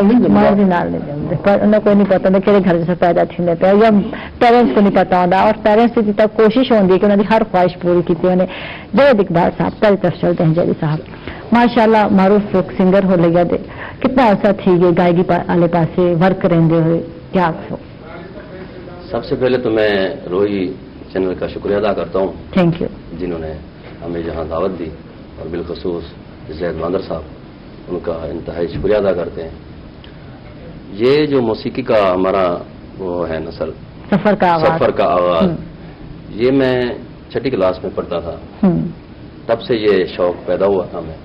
نال نہیں جمدے پر انہیں کوئی نہیں پتا کہ گھر سے پیدا تھے پہ یا پیرنٹس کو نہیں پتا ہوتا اور پیرنٹس کی تک کوشش ہوتی ہے کہ انہوں نے ہر خواہش پوری کی انہیں جید اقبال صاحب پہلی طرف چلتے ہیں جیری صاحب ماشاء اللہ معروف فوک سنگر ہو لگا دے کتنا عرصہ تھی یہ گائیگی والے پاسے ورک رہتے ہوئے کیا ہو؟ سب سے پہلے تو میں روہی چینل کا شکریہ ادا کرتا ہوں تھینک یو جنہوں نے ہمیں جہاں دعوت دی اور بالخصوص زید ماندر صاحب ان کا انتہائی شکریہ ادا کرتے ہیں. یہ جو موسیقی کا ہمارا وہ ہے نسل سفر کا آواز یہ میں چھٹی کلاس میں پڑھتا تھا تب سے یہ شوق پیدا ہوا تھا. میں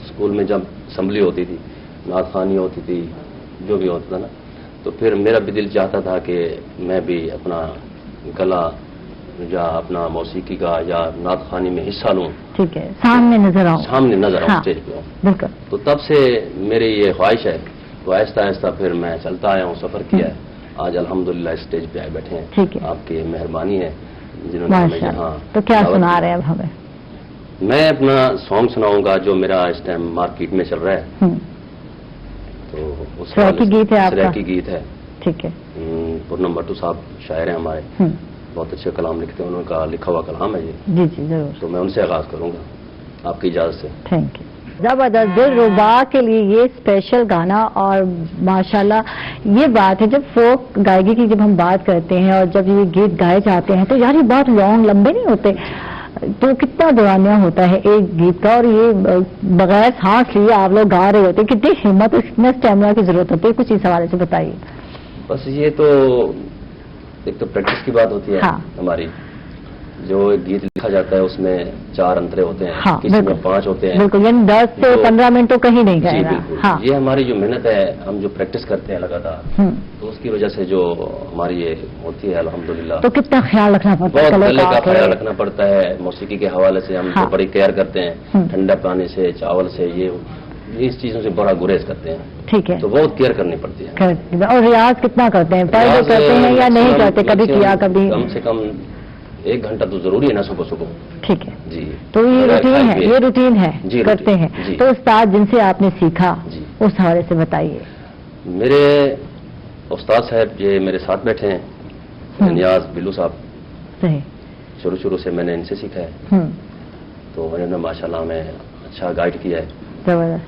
اسکول میں جب اسمبلی ہوتی تھی نعت خوانی ہوتی تھی جو بھی ہوتا تھا نا تو پھر میرا بھی دل چاہتا تھا کہ میں بھی اپنا گلا یا اپنا موسیقی کا یا نعت خوانی میں حصہ لوں. ٹھیک ہے سامنے نظر آؤں اسٹیج پہ بالکل. تو تب سے میری یہ خواہش ہے تو آہستہ آہستہ پھر میں چلتا آیا ہوں سفر کیا ہے. آج الحمدللہ اسٹیج پہ آئے بیٹھے ہیں. آپ کی مہربانی ہے جنہوں نے ہمیں یہاں. تو کیا سنا رہے ہیں اب ہمیں؟ میں اپنا سانگ سناؤں گا جو میرا اس ٹائم مارکیٹ میں چل رہا ہے. تو اس گیت ہے سریکی گیت ہے. ٹھیک ہے. پورنم بٹو صاحب شاعر ہیں ہمارے بہت اچھے کلام لکھتے ہیں. ان کا لکھا ہوا کلام ہے یہ. جی جی ضرور. تو میں ان سے آغاز کروں گا آپ کی اجازت سے. Thank you. زبردست دل ربا کے لیے یہ اسپیشل گانا. اور ماشاءاللہ یہ بات ہے جب فوک گائیگی کی جب ہم بات کرتے ہیں اور جب یہ گیت گائے جاتے ہیں تو یار یہ بہت لمبے نہیں ہوتے. تو کتنا دورانیہ ہوتا ہے ایک گیت کا اور یہ بغیر سانس لیے آپ لوگ گا رہے ہوتے ہیں. کتنی ہمت اور کتنا اسٹیمنا کی ضرورت ہوتی ہے کچھ اس حوالے سے بتائیے. بس یہ تو ایک تو پریکٹس کی بات ہوتی ہے ہماری. جو ایک گیت لکھا جاتا ہے اس میں 4 انترے ہوتے ہیں کسی میں 5 ہوتے ہیں. بالکل یعنی 10 سے 15 منٹ تو کہیں نہیں گئے. یہ ہماری جو محنت ہے ہم جو پریکٹس کرتے ہیں لگاتار تو اس کی وجہ سے جو ہماری یہ ہوتی ہے الحمدللہ. تو کتنا خیال رکھنا پڑتا ہے؟ بہت گلے کا خیال رکھنا پڑتا ہے. موسیقی کے حوالے سے ہم جو بڑی کیئر کرتے ہیں ٹھنڈا پانی سے چاول سے اس چیزوں سے بڑا گریز کرتے ہیں. ٹھیک ہے. تو بہت کیئر کرنی پڑتی ہے. اور ریاض کتنا کرتے ہیں؟ پہلے کرتے ہیں یا نہیں کرتے؟ کبھی کیا کبھی؟ کم سے کم 1 گھنٹہ تو ضروری ہے نا صبح. ٹھیک ہے جی. تو یہ روٹین ہے کرتے ہیں. تو استاد جن سے آپ نے سیکھا اس حوالے سے بتائیے. میرے استاد صاحب یہ میرے ساتھ بیٹھے ہیں نیاز بلو صاحب. شروع سے میں نے ان سے سیکھا ہے. تو انہوں نے ماشاءاللہ ہمیں اچھا گائیڈ کیا ہے.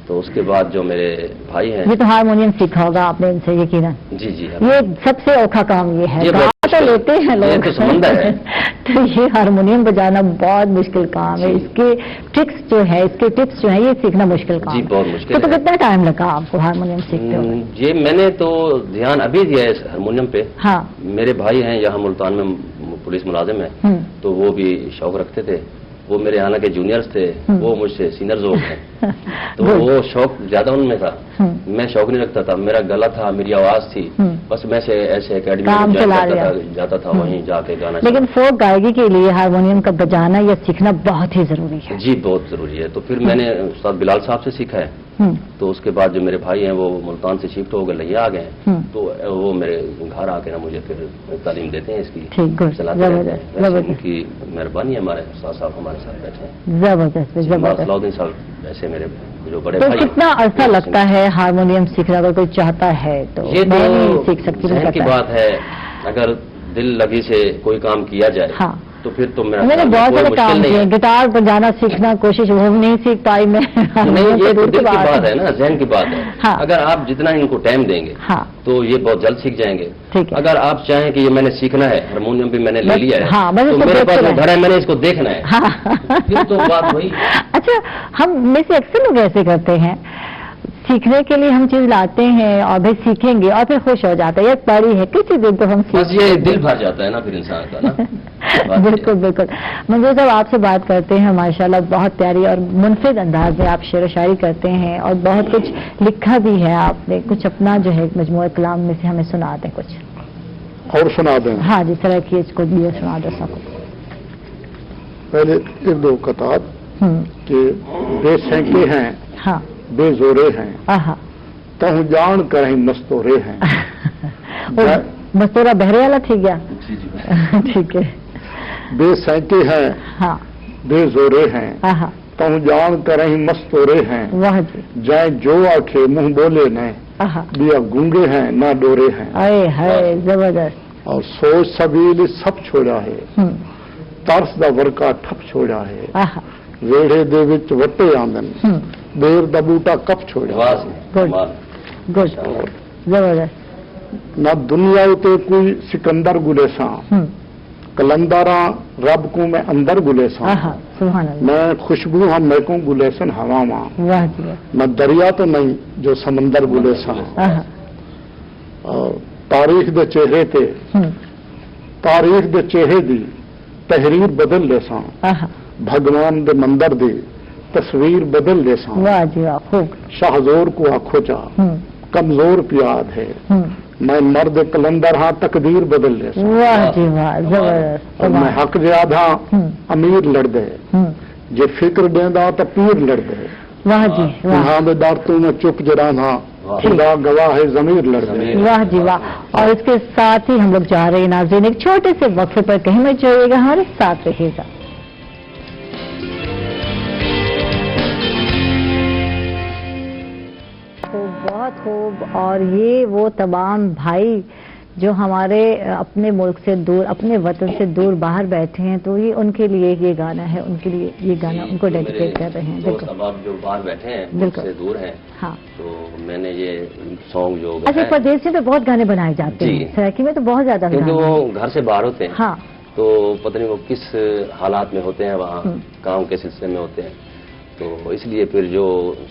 تو اس کے بعد جو میرے بھائی ہیں. یہ تو ہارمونیم سیکھا ہوگا آپ نے ان سے یقیناً. جی جی. یہ سب سے اوکھا کام یہ ہے. تو لیتے ہیں لوگ تو یہ ہارمونیم بجانا بہت مشکل کام ہے. اس کے ٹرکس جو ہے یہ سیکھنا مشکل کام ہے. بہت مشکل. تو کتنا ٹائم لگا آپ کو ہارمونیم سیکھتے ہوئے؟ یہ میں نے تو دھیان ابھی دیا ہے ہارمونیم پہ. ہاں. میرے بھائی ہیں یہاں ملتان میں پولیس ملازم ہیں تو وہ بھی شوق رکھتے تھے. وہ میرے حالانکہ جونیئرز تھے، وہ مجھ سے سینئرز ہو گئے، تو وہ شوق زیادہ ان میں تھا، میں شوق نہیں رکھتا تھا، میرا گلا تھا، میری آواز تھی، بس میں ایسے اکیڈمی میں جاتا تھا، وہیں جا کے گانا. لیکن فوک گائیکی کے لیے ہارمونیم کا بجانا یا سیکھنا بہت ہی ضروری ہے. جی بہت ضروری ہے. تو پھر میں نے استاد بلال صاحب سے سیکھا ہے. تو اس کے بعد جو میرے بھائی ہیں وہ ملتان سے شفٹ ہو گئے، لیا آ گئے ہیں، تو وہ میرے گھر آ کے نا مجھے پھر تعلیم دیتے ہیں اس کی، چلاتے رہتے ہیں. ان کی مہربانی ہے، ہمارے استاد صاحب ہمارے ساتھ بیٹھے ہیں. زبردست زبردست. صلاح صاحب ایسے میرے جو بڑے تو بھائی. کتنا عرصہ لگتا ہے ہارمونیم سیکھنا؟ اگر کوئی چاہتا ہے تو یہ میں نہیں سیکھ تو سکتی. ذہن کی بات ہے، اگر دل لگی سے کوئی کام کیا جائے ہاں تو پھر تو میرا میں نے بہت سارے کام کیے، گٹار بجانا سیکھنا کوشش، وہ نہیں سیکھ پائی میں. نہیں، یہ تو دل کی بات ہے نا، ذہن کی بات ہے. ہاں. اگر آپ جتنا ان کو ٹائم دیں گے ہاں تو یہ بہت جلد سیکھ جائیں گے. ٹھیک ہے. اگر آپ چاہیں کہ یہ میں نے سیکھنا ہے، ہارمونیم بھی میں نے لے لیا ہے، ہاں، بس تو اس کو میرے پاس دیکھتے وہ گھر ہے، میں نے اس کو دیکھنا ہے، ہاں. پھر تو بات وہی. اچھا، ہم میں سے اکثر لوگ ایسے کرتے ہیں، سیکھنے کے لیے ہم چیز لاتے ہیں اور پھر سیکھیں گے اور پھر خوش ہو جاتے ہیں، یہ پڑی ہے کسی دن تو ہم بس یہ دل بھر جاتا ہے نا پھر انسان کا نا. بالکل بالکل. منظور صاحب آپ سے بات کرتے ہیں، ماشاءاللہ بہت پیاری اور منفرد انداز میں آپ شعر و شاعری کرتے ہیں اور بہت کچھ لکھا بھی ہے آپ نے. کچھ اپنا جو ہے مجموعہ کلام میں سے ہمیں سنا دیں کچھ. اور سنا دیں؟ ہاں جی، طرح کی اس کو بھی سنا دو سب. پہلے ایک دو قطعات کہ بے سینکے ہیں، ہاں، بے زورے ہیں، آہا. تہوں جان کریں مستورے ہیں. مستورہ بہرے والا ٹھیک گیا. ٹھیک ہے. بے سینکے ہیں، ہاں، بے زورے ہیں، آہا. تہوں جان کریں مستورے ہیں. واہ جی. جائیں جو آکھے منہ بولے نہ، آہا. بیا گونگے ہیں نہ ڈورے ہیں. اے ہائے زبردست. اور سوچ سبیل سب چھوڑا ہے، ترس دا ورکا ٹھپ چھوڑا ہے. آہا. ویڑے دے وچ وٹے آندن، دیر دا بوٹا کپ چھوڑا. گڈ گڈ زبردست. نہ دنیا تے کوئی سکندر گلے ساں، کلندراں رب کو میں اندر گلے ساں. آہا سبحان اللہ. میں خوشبو ہم میں کو گلے سن ہوا ماں. واہ جی. میں دریا تو نہیں جو سمندر گلے ساں. آہا. اور تاریخ دے چہرے تے، تاریخ دے چہرے دی تحریر بدل لے ساں. آہا. بھگوان دے مندر دی تصویر بدل لے ساں. واہ جی واہ خوب. شاہزور کو آنکھو چا کمزور پیاد ہے، میں مرد کلندر ہاں تقدیر بدل لے ساں. واہ جی واہ زبردست. اور میں حق زیادہ ہاں امیر لڑ دے، جے فکر دیندا تو پیر لڑ دے. واہ جی واہ. انہاں دے در تو میں چپ جڑا ہاں، خدا گواہ ہے ضمیر لڑ دے. واہ جی واہ. اور اس کے ساتھ ہی ہم لوگ جا رہے ہیں ناظرین ایک چھوٹے سے وقفے پر، کہیں مت جائیے گا، ہمارے ساتھ رہیے گا. بہت خوب. اور یہ وہ تمام بھائی جو ہمارے اپنے ملک سے دور، اپنے وطن سے دور باہر بیٹھے ہیں، تو یہ ان کے لیے یہ گانا ہے، ان کے لیے یہ گانا ان کو ڈیڈیکیٹ کر رہے ہیں. بالکل. اب آپ جو باہر بیٹھے ہیں بالکل سے دور ہیں، ہاں. تو میں نے یہ سانگ جو اچھا، پردیش میں تو بہت گانے بنائے جاتے ہیں، سرائکی میں تو بہت زیادہ کیونکہ وہ گھر سے باہر ہوتے ہیں، ہاں، تو پتہ نہیں وہ کس حالات میں ہوتے ہیں، وہاں کام کے سلسلے میں ہوتے ہیں، تو اس لیے پھر جو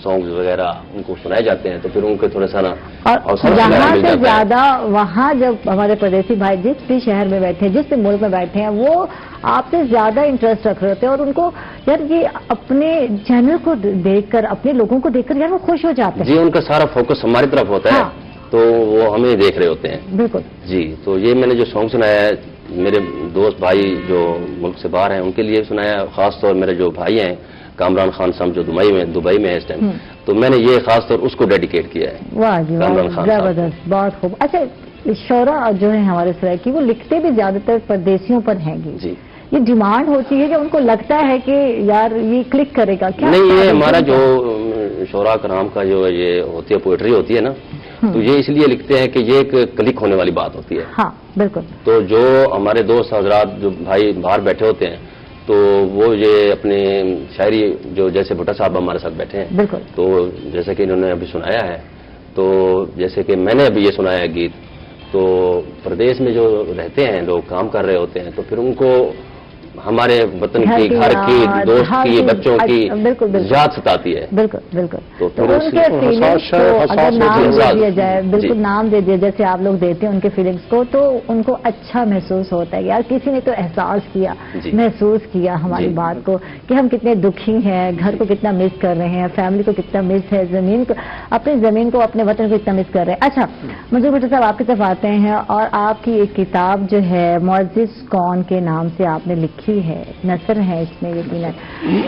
سانگز وغیرہ ان کو سنائے جاتے ہیں تو پھر ان کو تھوڑا سا نا اور یہاں سے زیادہ وہاں جب ہمارے پردیسی بھائی جس بھی شہر میں بیٹھے ہیں، جس بھی ملک میں بیٹھے ہیں، وہ آپ سے زیادہ انٹرسٹ رکھ رہے ہوتے ہیں اور ان کو یار یہ اپنے چینل کو دیکھ کر، اپنے لوگوں کو دیکھ کر یار وہ خوش ہو جاتے ہیں. جی، ان کا سارا فوکس ہماری طرف ہوتا ہے، تو وہ ہمیں دیکھ رہے ہوتے ہیں. بالکل جی. تو یہ میں نے جو سانگ سنایا ہے میرے دوست بھائی جو ملک سے باہر ہیں ان کے لیے سنایا، خاص طور میرے جو بھائی ہیں کامران خان صاحب جو دبئی میں ہے اس ٹائم، تو میں نے یہ خاص طور اس کو ڈیڈیکیٹ کیا ہے. واہ جی واہ زبردست. بہت خوب. اچھا، شعراء جو ہیں ہمارے سرائکی وہ لکھتے بھی زیادہ تر پردیسیوں پر ہیں گی. جی. یہ ڈیمانڈ ہوتی ہے کہ ان کو لگتا ہے کہ یار یہ کلک کرے گا کیا؟ نہیں، یہ ہمارا جو شعراء کرام کا جو یہ ہوتی ہے پوئٹری ہوتی ہے نا، تو یہ اس لیے لکھتے ہیں کہ یہ ایک کلک ہونے والی بات ہوتی ہے. ہاں بالکل. تو جو ہمارے دوست حضرات جو بھائی باہر بیٹھے ہوتے ہیں تو وہ یہ اپنے شاعری جو جیسے بھٹا صاحب ہمارے ساتھ بیٹھے ہیں، بالکل، تو جیسے کہ انہوں نے ابھی سنایا ہے، تو جیسے کہ میں نے ابھی یہ سنایا ہے گیت، تو پردیش میں جو رہتے ہیں لوگ کام کر رہے ہوتے ہیں، تو پھر ان کو हमारे वतन की, घर घर की, याद, दोस्त हाँ की, जी, बच्चों की बिल्कुल, बिल्कुल। याद सताती है। बिल्कुल बिल्कुल। तो तो फिर उनके उसमें फीलिंग्स को अगर नाम दे एहसास दिया जाए, बिल्कुल जी। नाम दे दिया जैसे आप लोग देते हैं उनके फीलिंग्स को, तो उनको अच्छा महसूस होता है यार किसी ने तो एहसास किया, जी। महसूस किया हमारी जी। बात को कि हम कितने दुखी हैं, घर को कितना मिस कर रहे हैं, फैमिली को कितना मिस है, जमीन को, अपनी जमीन को, अपने वतन को कितना मिस कर रहे हैं। अच्छा मंजूर भुट्टो साहब आपकी तरफ आते हैं और आपकी एक किताब जो है मुअज़्ज़िज़ कौन के नाम से आपने लिखी है, नसर है इसमें यकीनन,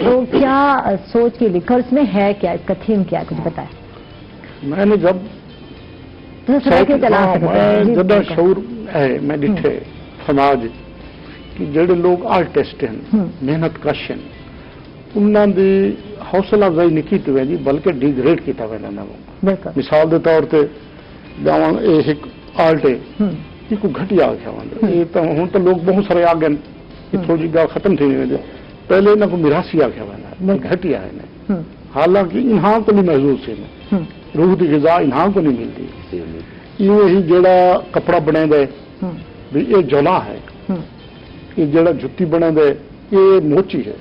तो क्या सोच के लिखा और इसमें है क्या, इसका थीम क्या है, कुछ बताएं। मैंने जब तो सराय के चला सकते हैं जी, जदा बिल्कुल। शऊर है मैं डिठे समाज कि ਜਿਹੜੇ ਲੋਕ ਆਰਟਿਸਟ ਹਨ ਮਿਹਨਤ ਕਸ਼ ਹਨ ਉਹਨਾਂ ਦੀ ਹੌਸਲਾ ਅਫਜ਼ਾਈ ਨਹੀਂ ਕੀਤੀ ਵੈਂਦੀ ਬਲਕਿ ਡਿਗਰੇਡ ਕੀਤਾ ਵੈਂਦਾ ਨਾ बिल्कुल ਮਿਸਾਲ ਦੇ ਤੌਰ ਤੇ ਜਾਵਾਂ ਇਹ ਇੱਕ ਆਰਟ ਹੈ ਇਹ ਕੋਈ ਘਟਿਆ ਆਖਿਆ ਵੰਦਾ ਇਹ ਤਾਂ ਹੁਣ ਤਾਂ ਲੋਕ ਬਹੁਤ ਸਾਰੇ ਆ ਗਏ ਇਹ ਥੋੜੀ ਗੱਲ ਖਤਮ ਥੀ ਨਹੀਂ ਪਹਿਲੇ ਇਹਨਾਂ ਕੋ ਮਿਰਾਸੀ ਆਖਿਆ ਵੰਦਾ ਘਟਿਆ ਹੈ ਨੇ ਹਾਲਾਂਕਿ ਇਨਹਾਂ ਤੋਂ ਨਹੀਂ ਮਹਿਜ਼ੂਜ਼ ਸੀ ਰੂਹ ਦੀ ਗਿਜ਼ਾ ਇਨਹਾਂ ਤੋਂ ਨਹੀਂ ਮਿਲਦੀ ਇਹ ਜਿਹੜਾ ਕਪੜਾ ਬਣਾਉਂਦਾ ਵੀ ਇਹ ਜੋਲਾ ਹੈ ਇਹ ਜਿਹੜਾ ਜੁੱਤੀ ਬਣਾਉਂਦਾ ਇਹ ਮੋਚੀ ਹੈ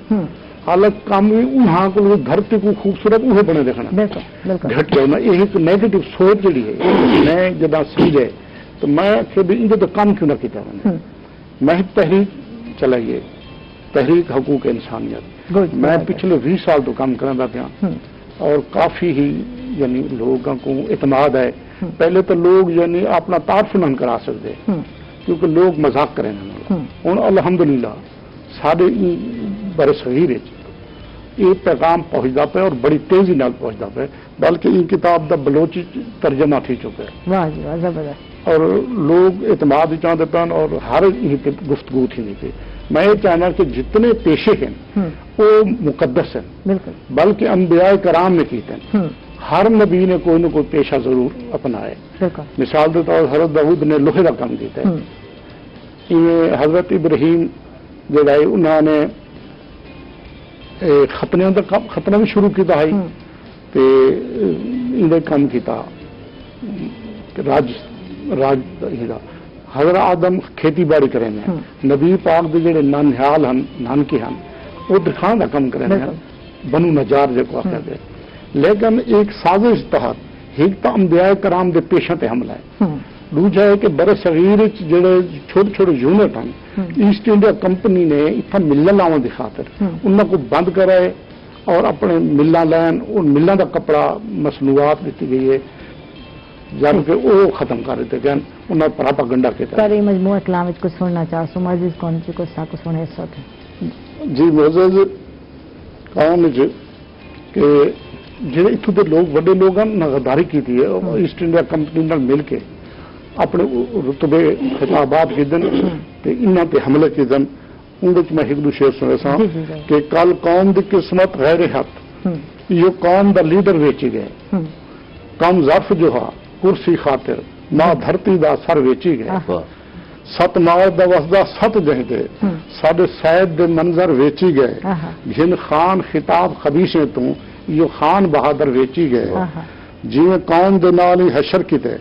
ਹਾਲਾਂਕਿ ਕੰਮ ਵੀ ਉਨ੍ਹਾਂ ਕੋਲ ਧਰਤੀ ਕੋ ਖੂਬਸੂਰਤ ਉਹ ਬਣੇ ਦੇਖਣਾ बिल्कुल बिल्कुल घट जाना ये एक नेगेटिव सोच जी है मैं जब समझे तो मैं आखिर भी इनके तो काम क्यों ना किया मैंने मैं तहरीक चलाइए तहरीक हकूक इंसानियत Good, मैं good. पिछले 20 साल तो काम करा था और काफी ही यानी लोगों को इतमाद है पहले तो लोग यानी अपना तारफ नहीं करा सकते क्योंकि लोग मजाक करें हूँ अलहमदुलिल्लाह साढ़े बड़े शहीर ये पैगाम पहुंचता पे और बड़ी तेजी नाल पहुंचता पे बल्कि ये किताब का बलोची तर्जमा थी चुका है वाह जी वाह जबरदस्त और लोग इतमाद चाहते पे और हर गुफ्तगू थी नहीं थी मैं ये चाहना कि जितने पेशे हैं वो मुकद्दस हैं बिल्कुल बल्कि अंबिया कराम ने किए हैं हर नबी ने कोई न कोई पेशा जरूर अपनाए बिल्कुल मिसाल के तौर हजरत दाऊद ने लोहे का काम किया इवें हजरत इब्राहिम जड़ा उन्होंने खतने का काम खतना भी शुरू किया है ते इन्हें काम किया राज राज इहदा हजरत आदम खेती बाड़ी करें नबी पाक के जेडे नानहाल हैं नानके हैं वो दिखाने का काम करें बनु नजार जो आख्या गया लेकिन एक साजिश तहत एक तो अंबिया कराम के पेशा ते हमला है दूजा है कि बड़े शरीर जेडे छोटे छोटे यूनिट हैं ईस्ट इंडिया कंपनी ने इतना मिलना लाने की खातर उन्होंने को बंद कराए और अपने मिलना लैन उन मिलना का कपड़ा मसनूआत दी गई है जबकि वो खत्म कर दिते गए उन्होंने प्रोपेगेंडा किया पर ये मजमूआ कलाम विच कुछ सुनना चाहूँ मुअज़्ज़िज़ कौन सी कुछ सा कुछ सुने इस वक्त जी मुअज़्ज़िज़ कौम के ਜਿਹੜੇ इतों के लोग बड़े लोग हैं गद्दारी की है ईस्ट इंडिया कंपनी नाल मिल के अपने रुतबे खिताबात किदन ते इन्हां ते हमले किदन उनदे च मैं एक दो शेर सुने सा कि कल कौम दी किस्मत गैर हक ये कौम दा लीडर वेची गए कम ज़र्फ जो हा कुर्सी खातिर मां धरती दा सर वेची गए सत माल दा वसदा सत जहदे साडे सैद दे मंजर वेची गए जिन खान खिताब खबीशे तू यो खान बहादुर वेची गए जिवें कौम दे नाल ही हशर किते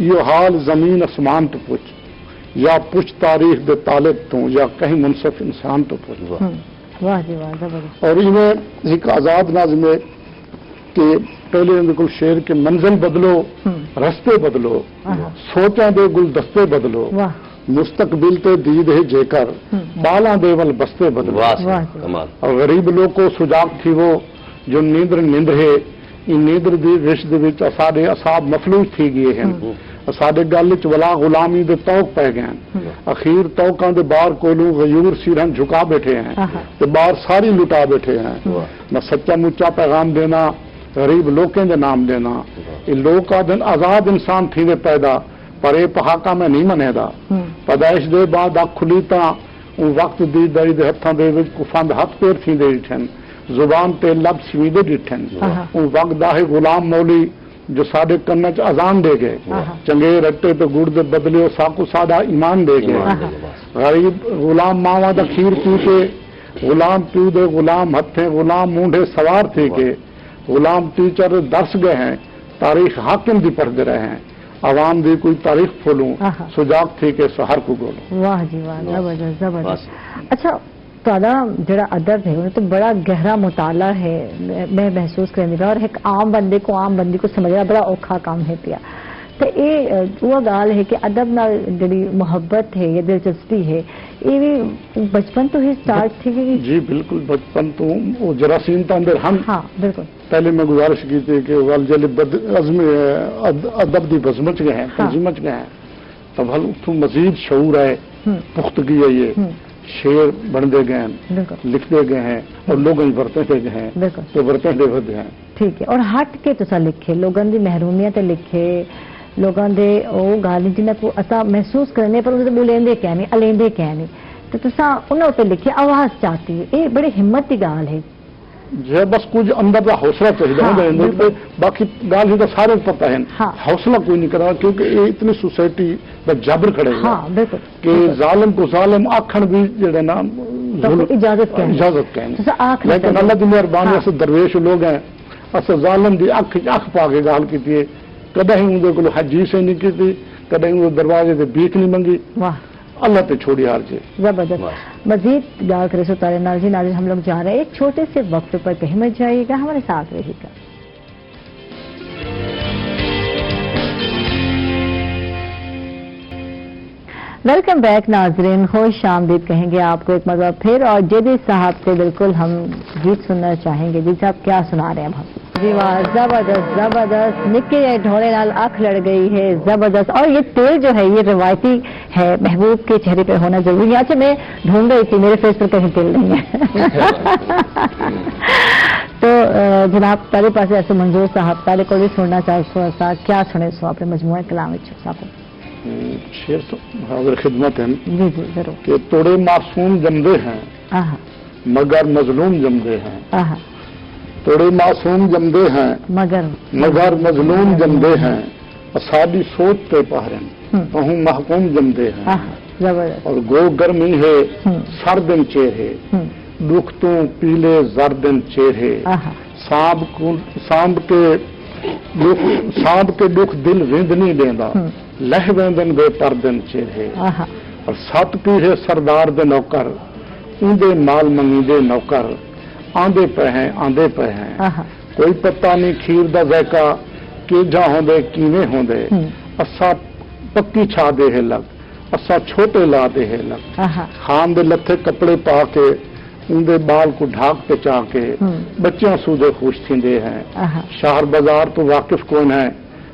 यो हाल जमीन आसमान तो पुछ या पुछ तारीख दे तालिब तो या कहीं मुनसिफ इंसान तो पुछ वाह जी वाह जबरदस्त और इवें एक आजाद नाज़्म में कि पहले बिल्कुल शेर के मंजिल बदलो रस्ते बदलो सोचा दे गुलदस्ते बदलो वाह मुस्तकबिल ते दीद है जेकर बाला देवल बस्ते बदलो और गरीब लोग को सुजाग थी वो जो नींद्र नींद्र है इन नींद्र दी रिश्त दे विच साडे असाब मफलूज थी गए हैं साडे गल च वला गुलामी दे तौक पै गए अखीर तौकां दे बाहर कोलू गयूर सिरन झुका बैठे हैं ते बाहर सारी लुटा बैठे हैं न सच्चा मुच्चा पैगाम देना गरीब लोकें दे नाम देना ये लोग आदन आजाद इंसान थी दे पैदा पर ये पहाका में नहीं मनेदा पैदाइश दे बाद अख खुली तां वक्त दी दई दे हत्थां दे विच कुफंद हथ पैर थी दे ठन जुबान ते लब सवीदे डिठन वक्त दाहे गुलाम मौली जो साडे कन्न च अजान दे गए चंगे रट्टे तो गुड़ दे बदलियो साकू साडा ईमान दे गए गरीब गुलाम मावा दा खीर पी के गुलाम पी दे गुलाम हथे गुलाम मूंढे सवार थे के गुलाम टीचर दस गए हैं तारीख हाकिम दी पढ़ते रहे हैं आवाम दी कोई तारीख खोलूं सुजाग थे के सहर को बोलूं वाह जी वाह जबरदस्त जबरदस्त अच्छा ਤੁਹਾਡਾ ਜਿਹੜਾ ਅਦਬ ਹੈ ਉਹ ਤਾਂ ਬੜਾ ਗਹਿਰਾ ਮੁਤਾਲਾ ਹੈ ਮੈਂ ਮਹਿਸੂਸ ਕਰਨੀ ਪਿਆ ਔਰ ਇੱਕ ਆਮ ਬੰਦੇ को ਸਮਝਣਾ ਬੜਾ ਔਖਾ ਕੰਮ ਹੈ ਪਿਆ ਤੇ ਇਹ ਉਹ ਗੱਲ ਹੈ ਕਿ ਅਦਬ ਨਾਲ ਜਿਹੜੀ ਮੁਹੱਬਤ ਹੈ ਜਾਂ ਦਿਲਚਸਪੀ ਹੈ ਇਹ ਵੀ ਬਚਪਨ ਤੋਂ ਹੀ ਸਟਾਰਟ थी कि जी बिल्कुल बचपन तो वो जरासीमता अंदर हम हाँ बिल्कुल पहले मैं गुजारिश की थी कि गल जल अदब की बजम च गए हैं तंजीम च गए हैं तब हल उतों मजीद शऊर है पुख्तगी है ये शेर बनते गए हैं लिखते गए हैं और लोगों की वरतते गए हैं तो वरतते बढ़ते हैं ठीक है और हट के तुसा लिखे लोगों की महरूमियत लिखे लोगों के वो गल जिन्हें को असा महसूस करने पर उन्हें बुलेंदे क्या नहीं अलेंदे क्या नहीं तो तुसा उन्होंने उत्ते लिखे आवाज चाहती है ये बड़ी हिम्मत की गाल है जे बस कुछ अंदर का हौसला चाहिए बाकी गाल ही तो सारे पता है हौसला कोई नहीं करना क्योंकि ये इतनी सोसाइटी का जबर खड़े कि जालिम को जालिम आखन भी जेड़े ना इजाजत कहने लेकिन अल्लाह की मेहरबानी से दरवेश लोग हैं अस जालिम की अख पा के गाल की कदे ही उनके को हजीस नहीं की कदे ही दरवाजे से भीख नहीं मंगी अल्लाह ते छोड़ी हार जी जबरदस्त मजीद गाल करे सो तारे नाल जी नाज़रीन हम लोग जा रहे हैं एक छोटे से वक्त पर कहीं मत जाइएगा हमारे साथ रहिएगा वेलकम बैक नाजरीन खुश आमदीद कहेंगे आपको एक मरतबा फिर और जेदी साहब से बिल्कुल हम गीत सुनना चाहेंगे जी साहब क्या सुना रहे हैं हम जी वाह जबरदस्त जबरदस्त निक्के ढोले नाल आंख लड़ गई है जबरदस्त और ये तेल जो है ये रिवायती है महबूब के चेहरे पे होना जरूरी है अच्छा मैं ढूंढ रही थी मेरे फेस पर कहीं तेल नहीं है तो जनाब पहले पास ऐसे मंजूर साहब पहले को भी सुनना चाहो क्या सुने सो अपने मजमूए कलाम साहब शेर अगर खिदमत है जी जी जरूर कि तोड़े मासूम जमदे हैं मगर मजलूम जमदे हैं तोड़े मासूम जमदे हैं मगर मजलूम जमदे हैं सादी सोच पे पहरन कहूँ महकूम जमदे हैं और गो गर्मी है सर्दन चेहरे दुख तो पीले जर्दन चेहरे सांब के दुख दिल विंद नहीं देंदा लह वेंदन बे परदन चेहरे और सत पीढ़े सरदार दे नौकर उन्दे माल मंगीदे नौकर आंदे पे हैं कोई पता नहीं खीर दा ज़ायका केजा होंदे कीवें होंदे असा पक्की छा दे है लग असा छोटे ला दे है लग खान दे लथे कपड़े पा के उन्दे बाल को ढाक पे चा के बच्चियां सूदे खुश थींदे हैं शहर बाजार तो वाकिफ कौन है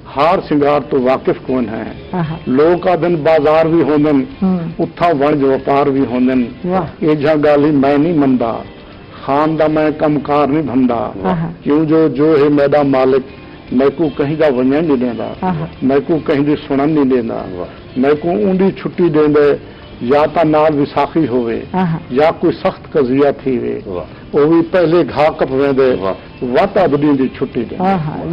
हार सिंगार तो वाकिफ कौन है लोग का दिन बाजार भी होंदन उथा वणज व्यापार भी होंदन एजा गाली मैं नहीं मंदा खान दा मैं कमकार नहीं भंदा क्यों जो है मैदा मालिक मैं को कहीं दा वणन नहीं देंदा मैं को कहीं दी सुनन नहीं देंदा मैं को ऊंडी छुट्टी देंदे या ता नाल विसाखी होवे या कोई सख्त कजिया थी वे वो भी पहले घा कप वेंदे वाता बदी दी छुट्टी दे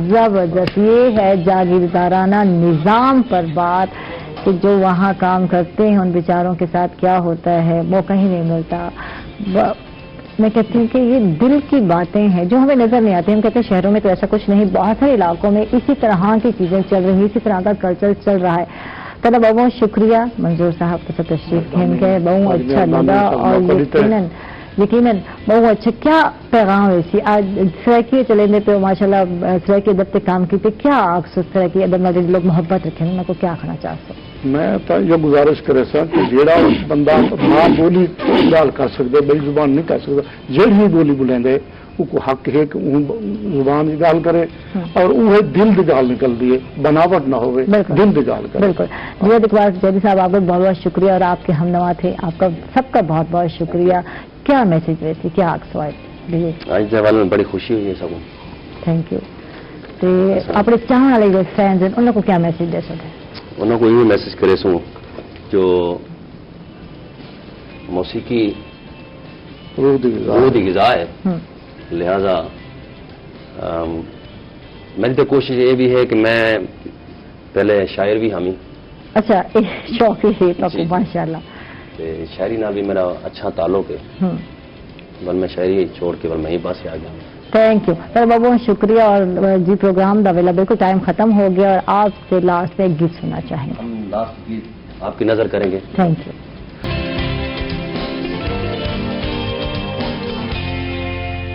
जबरदस्त ये है जागीरदाराना निजाम पर बात कि जो वहाँ काम करते हैं उन बेचारों के साथ क्या होता है वो कहीं नहीं मिलता मैं कहती हूँ कि ये दिल की बातें हैं जो हमें नजर नहीं आती हम कहते हैं शहरों में तो ऐसा कुछ नहीं बहुत सारे इलाकों में इसी तरह की चीजें चल रही हैं इसी तरह का कल्चर चल रहा है तो बहुत शुक्रिया मंजूर साहब के तशरीफ गए बहुत अच्छा लगा और यकीनन बहुत अच्छा क्या पैगाम है आज सराकी चले पे माशाल्लाह सराकी अदब पे काम की क्या आप सराकी अदब में लोग मोहब्बत रखें मैं को क्या कहना चाहते मैं तो ये गुजारिश करे सर कि जेड़ा बंदा मां बोली गाल कर सकते बड़ी जुबान नहीं कर सकता जेड़ी बोली बुलेंदे उसको हक है कि जुबान की गाल करे और वो दिल की गाल निकल दिए बनावट ना होवे दिल की गाल करे बिल्कुल बहुत इकबाल जैदी साहब आपका बहुत बहुत शुक्रिया और आपके हमनवा थे आपका सबका बहुत बहुत शुक्रिया क्या मैसेज रहे थे क्या आज जवाल में बड़ी खुशी हुई है सबको थैंक यू तो अपने चाहने वाले जो फैंस हैं उन लोगों को क्या मैसेज दे सकते उन लोगों को ये मैसेज करे सो जो मौसीकी रूह दी ग़िज़ा है लिहाजा मेरी तो कोशिश ये भी है कि मैं पहले शायर भी हामी अच्छा शौक ही है माशाल्लाह शायरी ना भी मेरा अच्छा ताल्लुक है बल मैं शायरी छोड़ के बल मैं ही पास आ गया थैंक यू सर बहुत शुक्रिया और जी प्रोग्राम दा वेला बिल्कुल टाइम खत्म हो गया और आपसे लास्ट में एक गीत सुनना चाहेंगे हम लास्ट गीत आपकी नजर करेंगे थैंक यू